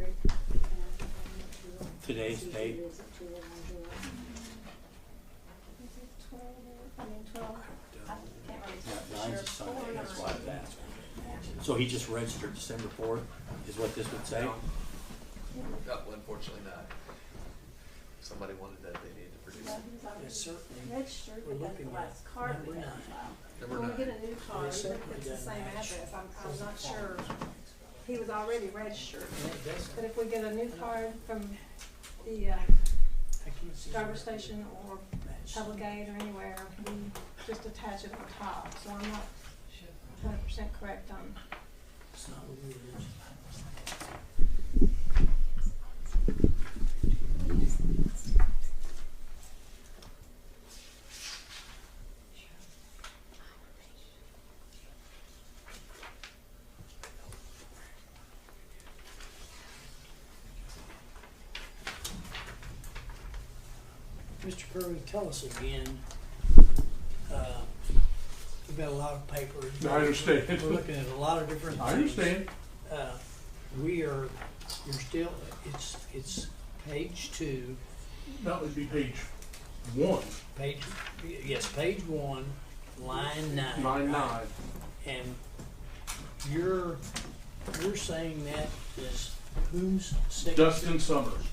Today's date? Is it 12? I mean, 12. I can't really Yeah, tell 9's a for Sunday, sure. that's why I asked. So he just registered December 4th, is what this would say? No, unfortunately not. Somebody wanted that, they needed to produce Well, it. he was already It's certainly, registered, we're but that's the looking last at card we number have on 9. file. Number When we 9. get a new card, It certainly it's the doesn't same match. address. I'm not sure. He was already registered. It doesn't. But if we get a new card from the I can't see driver's where it station or matches. public aid or anywhere, we just attach it on top. So I'm not 100% correct on. It's not what it is. Mr. Curry, tell us again, we've got a lot of paper. I understand. We're looking at a lot of different things. I understand. You're still, it's page 2, That would be page 1, page 1, line 9. line 9. right? And you're saying that is whose signature? Dustin Summers.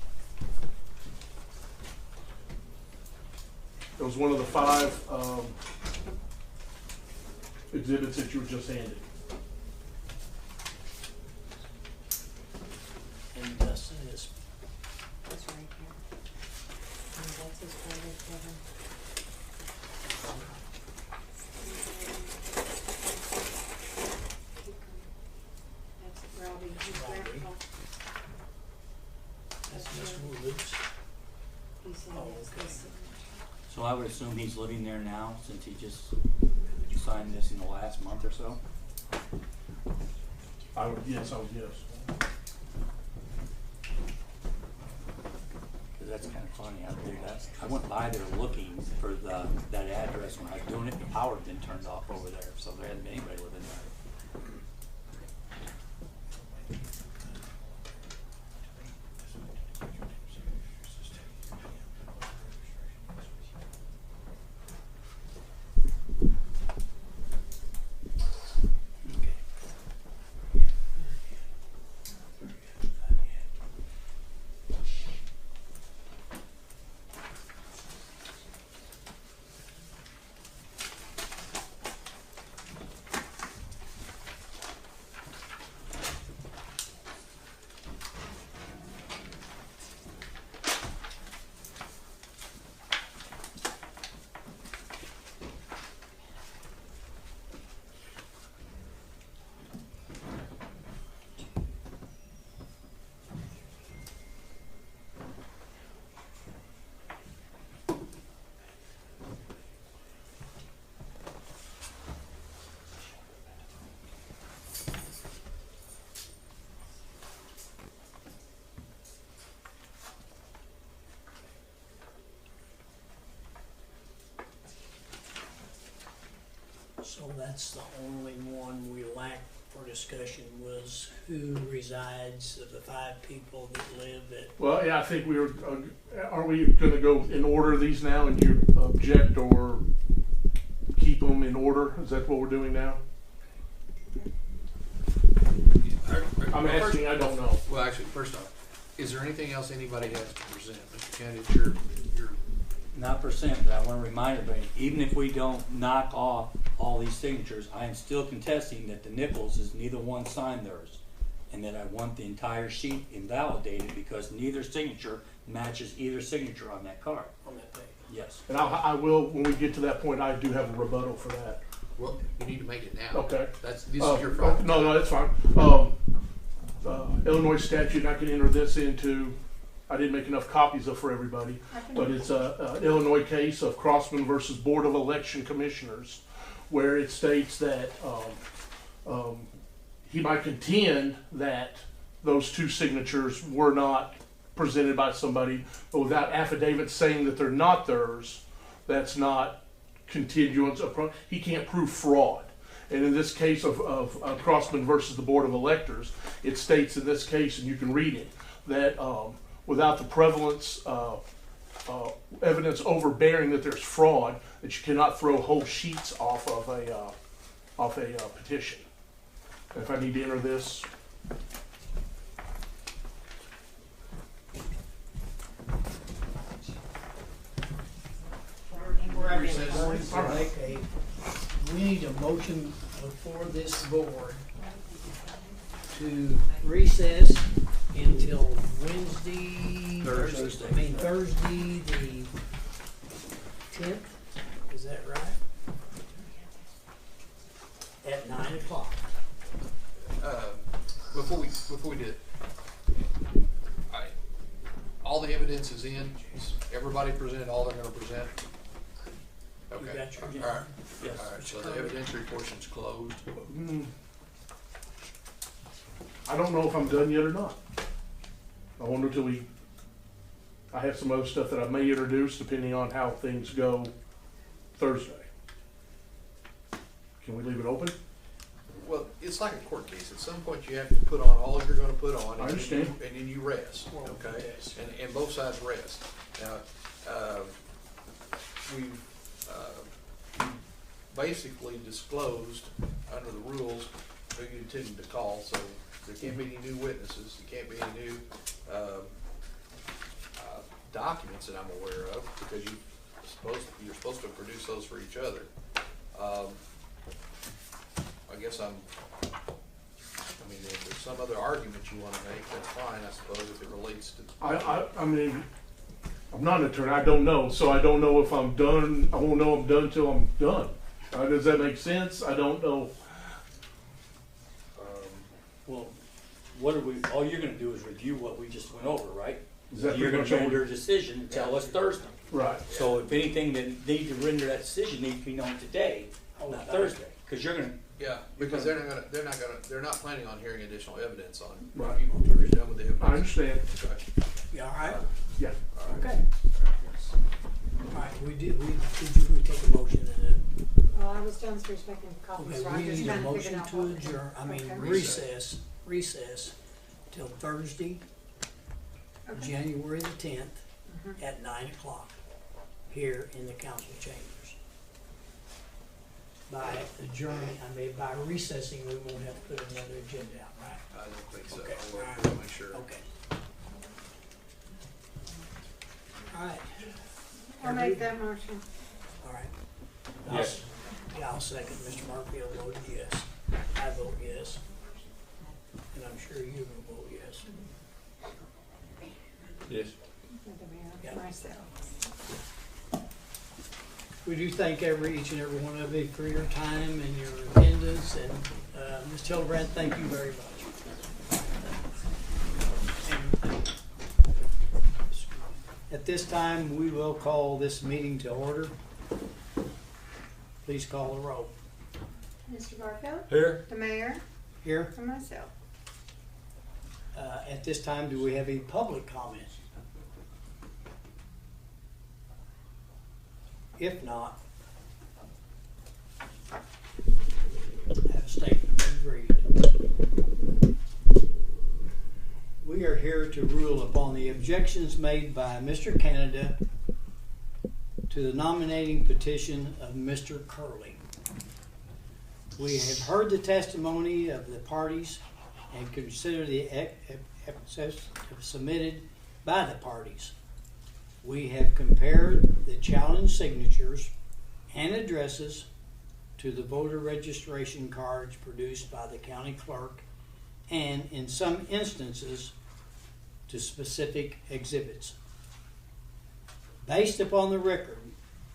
It was one of the 5 exhibits that you were just handed. And Dustin is, That's right here. And that's his brother, Kevin. That's Robbie, his Robbie. grandpa. that's Mr. Woods. He's in Oh, his okay. signature. So I would assume he's living there now, since he just signed this in the last month or so? I would guess. 'Cause that's kind of funny out there. I went by there looking for that address when I was doing it. The power had been turned off over there, so there hadn't been anybody living there. So that's the only one we lacked for discussion was who resides of the 5 people that live at. Well, yeah, I think we were, are we gonna go in order these now and you object or keep them in order? Is that what we're doing now? I'm asking, I don't know. Well, actually, first off, is there anything else anybody has to present? Mr. Kennedy, it's your Not percent, but I want to remind everybody, even if we don't knock off all these signatures, I am still contesting that the Nichols is neither one signed theirs. And that I want the entire sheet invalidated because neither signature matches either signature on that card. On that page. Yes. And I will, when we get to that point, I do have a rebuttal for that. well, you need to make it now. Okay. This is your problem. No, that's fine. Illinois statute, and I can enter this into, I didn't make enough copies of for everybody, but it's a Illinois case of Crossman versus Board of Election Commissioners, where it states that he might contend that those 2 signatures were not presented by somebody, but without affidavits saying that they're not theirs, that's not continuance of, he can't prove fraud. And in this case of Crossman versus the Board of Electors, it states in this case, and you can read it, that without the prevalence evidence overbearing that there's fraud, that you cannot throw whole sheets off of a petition. If I need to enter this. We need a motion before this board to recess until Thursday the 10th, is that right? At 9 o'clock. Before we do it, all the evidence is in. Everybody presented all they're going to present. You Okay. got your- All right. Yes. All right. So the evidentiary portion's closed. I don't know if I'm done yet or not. I wonder till I have some other stuff that I may introduce depending on how things go Thursday. Can we leave it open? Well, it's like a court case. At some point, you have to put on all you're going to put on. I understand. And then you rest, okay? And both sides rest. Now, we've basically disclosed under the rules who you intend to call, so there can't be any new witnesses. There can't be any new documents that I'm aware of because you're supposed to produce those for each other. I guess I mean, if there's some other argument you want to make, that's fine, I suppose, if it relates to. I mean, I'm not an attorney. I don't know, so I don't know if I'm done. I won't know I'm done till I'm done. Does that make sense? I don't know. Well, what are we, all you're gonna do is review what we just went over, right? Is that You're pretty gonna much all? render a decision and tell us Thursday. Right. So if anything that needs to render that decision needs to be known today, not Thursday, because you're gonna, Yeah, because they're not planning on hearing additional evidence on. Right. You're done with the evidence. I understand. Okay. You all right? Yeah. Okay. All right, we take a motion and Well, I was downstairs making coffee, okay, so we I'm just need a kind of motion figuring out to what. adjourn, recess till Thursday, Okay. January the 10th Mhm. at 9 o'clock here in the council chambers. By adjourning, by recessing, we won't have to put another agenda out, right? I don't think so. Okay. I'll make sure. Okay. All right. I'll make that motion. All right. Yes. Yeah, I'll second. Mr. Markfield voted yes. I vote yes. And I'm sure you will vote yes. Yes. Yeah. Myself. We do thank each and every one of you for your time and your attendance, and Ms. Hildebrand, thank you very much. And at this time, we will call this meeting to order. Please call the roll. Mr. Barfield, Here? the mayor, Here, and myself. at this time, do we have any public comment? If not, here to rule upon the objections made by Mr. Canada to the nominating petition of Mr. Curley. We have heard the testimony of the parties and consider the evidence submitted by the parties. We have compared the challenge signatures and addresses to the voter registration cards produced by the county clerk, and in some instances to specific exhibits. Based upon the record,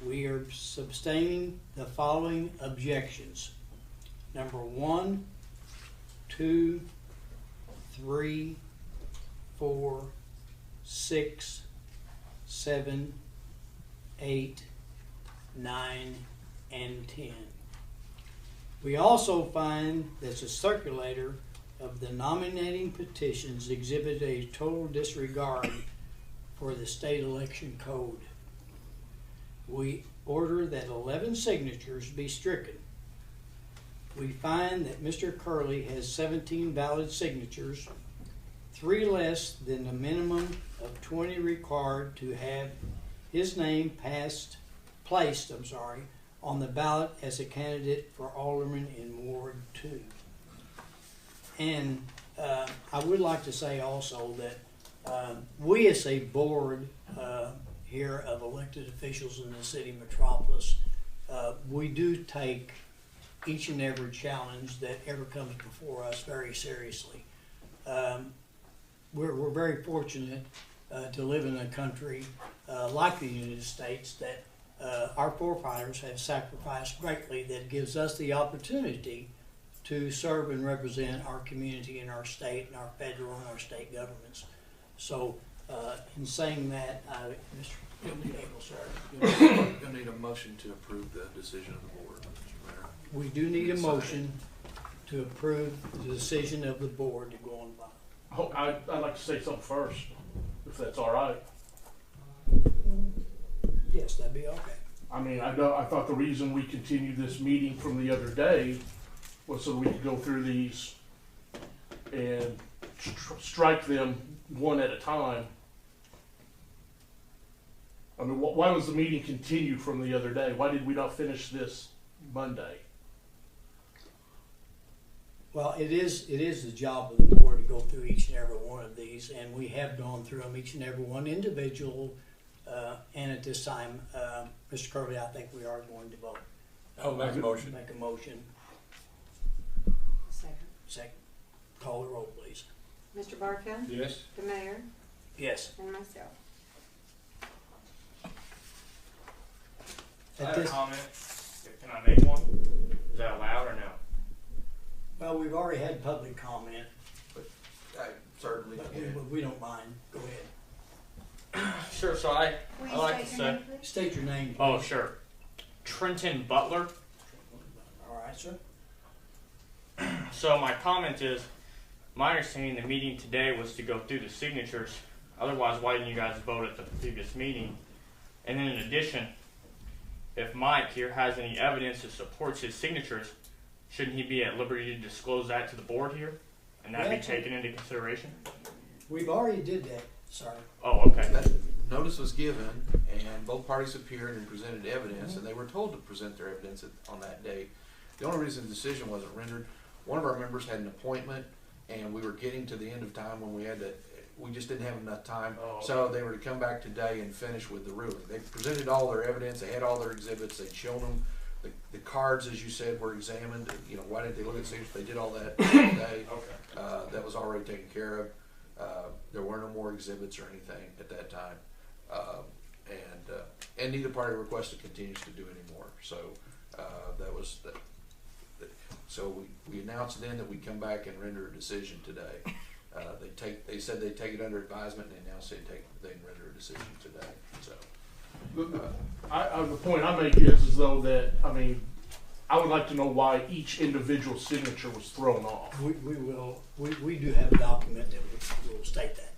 we are sustaining the following objections. Number 1, 2, 3, 4, 6, 7, 8, 9, and 10. We also find that the circulator of the nominating petitions exhibit a total disregard for the state election code. We order that 11 signatures be stricken. We find that Mr. Curley has 17 valid signatures, 3 less than the minimum of 20 required to have his name placed on the ballot as a candidate for alderman in Ward 2. And I would like to say also that we as a board here of elected officials in the city metropolis, we do take each and every challenge that ever comes before us very seriously. We're very fortunate to live in a country like the United States that our forefathers have sacrificed greatly, that gives us the opportunity to serve and represent our community and our state and our federal and our state governments. So in saying that, Mr. Cable, sir. You'll need a motion to approve the decision of the board, Mr. Mayor. We do need a motion to approve the decision of the board to go on by. I'd like to say something first, if that's all right. Yes, that'd be okay. I mean, I thought the reason we continued this meeting from the other day was so we could go through these and strike them one at a time. I mean, why was the meeting continued from the other day? Why did we not finish this Monday? Well, it is the job of the board to go through each and every one of these, and we have gone through them each and every one individual. And at this time, Mr. Curley, I think we are going to vote. I'll make a motion. Make a motion. Second. Call the roll, please. Mr. Barfield? Yes. The mayor? Yes. And myself. I have a comment. Can I make one? Is that allowed or no? Well, we've already had public comment, Certainly. but we don't mind. Go ahead. Sure, so I like to say. State your name, please. Oh, sure. Trenton Butler. All right, sir. So my comment is, my understanding the meeting today was to go through the signatures. Otherwise, why didn't you guys vote at the previous meeting? And then in addition, if Mike here has any evidence that supports his signatures, shouldn't he be at liberty to disclose that to the board here? And that be taken into consideration? We've already did that, sir. Oh, okay. That notice was given, and both parties appeared and presented evidence, and they were told to present their evidence on that date. The only reason the decision wasn't rendered, one of our members had an appointment, and we were getting to the end of time when we just didn't have enough time. Oh, okay. So they were to come back today and finish with the ruling. They presented all their evidence, they had all their exhibits, they'd shown them. The cards, as you said, were examined. You know, why didn't they look at signatures? They did all that today. Okay. That was already taken care of. There were no more exhibits or anything at that time. And neither party requested continues to do anymore. So that was that. So we announced then that we'd come back and render a decision today. They said they'd take it under advisement, and they now say they'd render a decision today. So The point I make is though that, I mean, I would like to know why each individual signature was thrown off. We do have a document that will state that.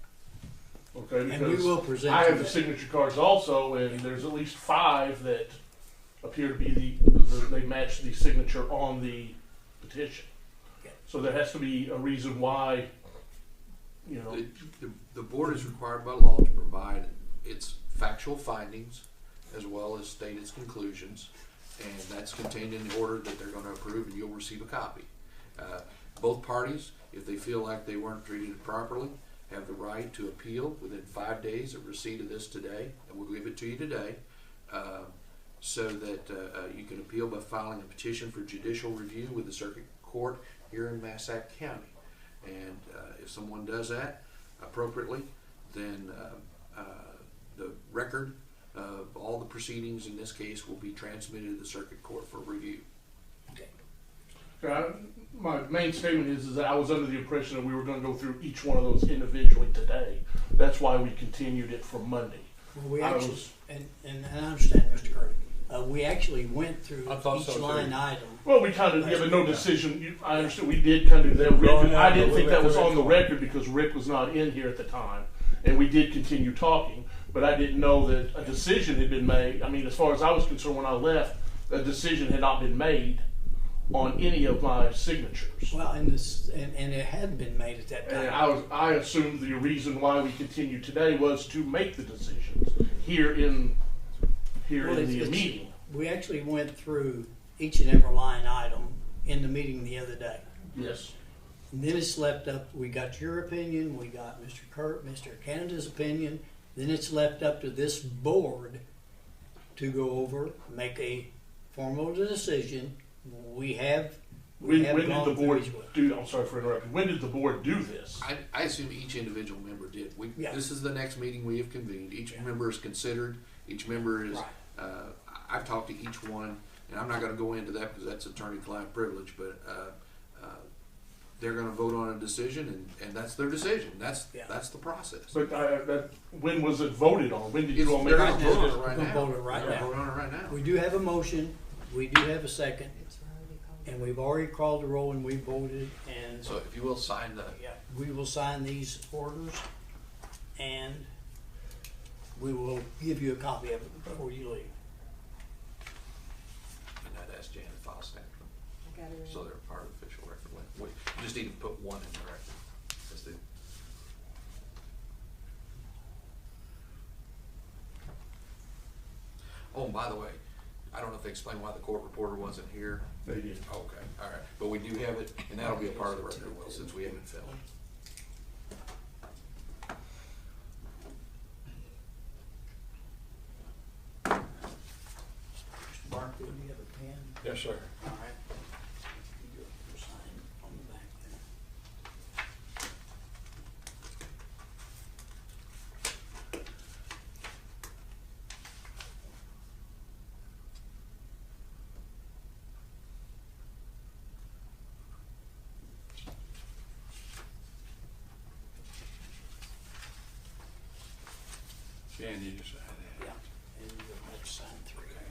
Okay, And we will present. I have the signature cards also, and there's at least 5 that appear to be they match the signature on the petition. Yeah. So there has to be a reason why you know. The board is required by law to provide its factual findings as well as state its conclusions, and that's contained in the order that they're gonna approve, and you'll receive a copy. Both parties, if they feel like they weren't treated properly, have the right to appeal within 5 days of receipt of this today, and we'll give it to you today, so that you can appeal by filing a petition for judicial review with the circuit court here in Massac County. And if someone does that appropriately, then the record of all the proceedings in this case will be transmitted to the circuit court for review. Okay. My main statement is that I was under the impression that we were gonna go through each one of those individually today. That's why we continued it from Monday. Well, we I actually, was- and I understand, Mr. Curry, we actually went through I thought each so, too. line item. Well, we kind of, yeah, but no decision. I understood we did kind of do that. I didn't think that was on the record because Rick was not in here at the time, and we did continue talking. But I didn't know that a decision had been made. I mean, as far as I was concerned, when I left, a decision had not been made on any of my signatures. Well, and it hadn't been made at that And time. I assumed the reason why we continued today was to make the decisions here in Well, the it's- meeting. We actually went through each and every line item in the meeting the other day. Yes. And then it's left up, we got your opinion, we got Mr. Canada's opinion, then it's left up to this board to go over, make a formal decision. We have When did the gone through board each one. do? I'm sorry for interrupting. When did the board do this? I assume each individual member did. Yeah. This is the next meeting we have convened. Each member is considered. Each member is. Right. I've talked to each one, and I'm not going to go into that because that's attorney-client privilege. But they're going to vote on a decision, and that's their decision. That's the process. But when was it voted on? When did you all make They're it? going to vote on it We're right gonna now. vote it right They're gonna now. vote on it right now. We do have a motion, we do have a second, and we've already called the roll and we voted, and So if you will sign the. yeah, we will sign these orders, and we will give you a copy of it before you leave. And I'd ask Jan to file stamp them, I got it. so they're part of the official record. We just need to put one in the record. That's the. Oh, and by the way, I don't know if they explained why the court reporter wasn't here. They did. Okay, all right, but we do have it, and that'll be a part of the record, Will, since we haven't filmed. Mr. Barfield, do you have a pen? Yes, sir. All right. You go sign on the back there. Jan, you just sign that. Yeah, and you'll have to sign through there.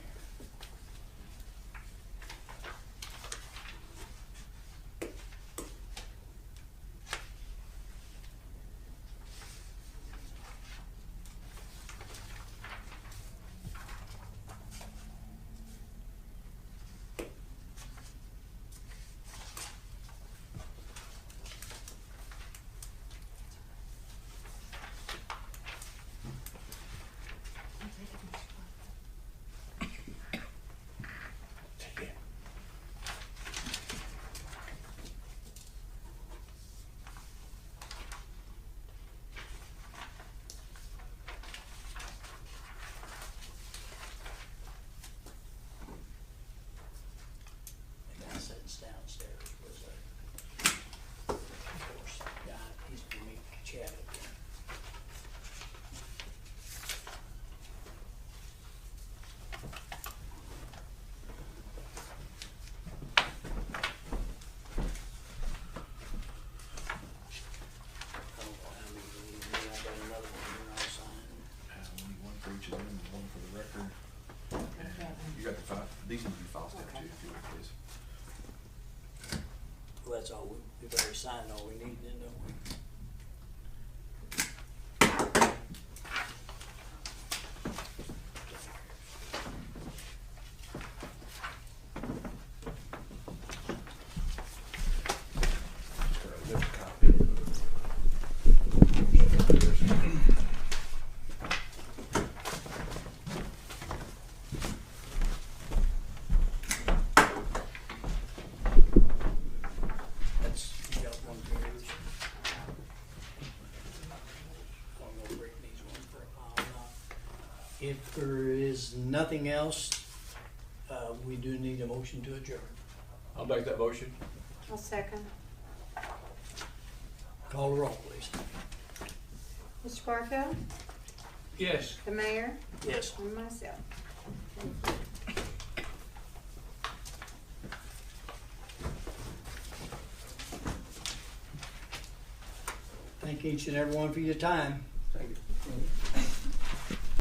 Take it. And that sits downstairs was a, of course, guy, he's gonna meet Chad again. Oh, I mean, I got another one here I'll sign. We need one for each of them, and one for the record. You got the file, these need to be file stamped too, if you would, please. Well, that's all, we've already signed all we need then, don't we? There's a copy. If there is nothing else, we do need a motion to adjourn. I'll make that motion. I'll second. Call the roll, please. Mr. Barfield, Yes. the mayor, Yes. and myself. Thank each and every one for your time.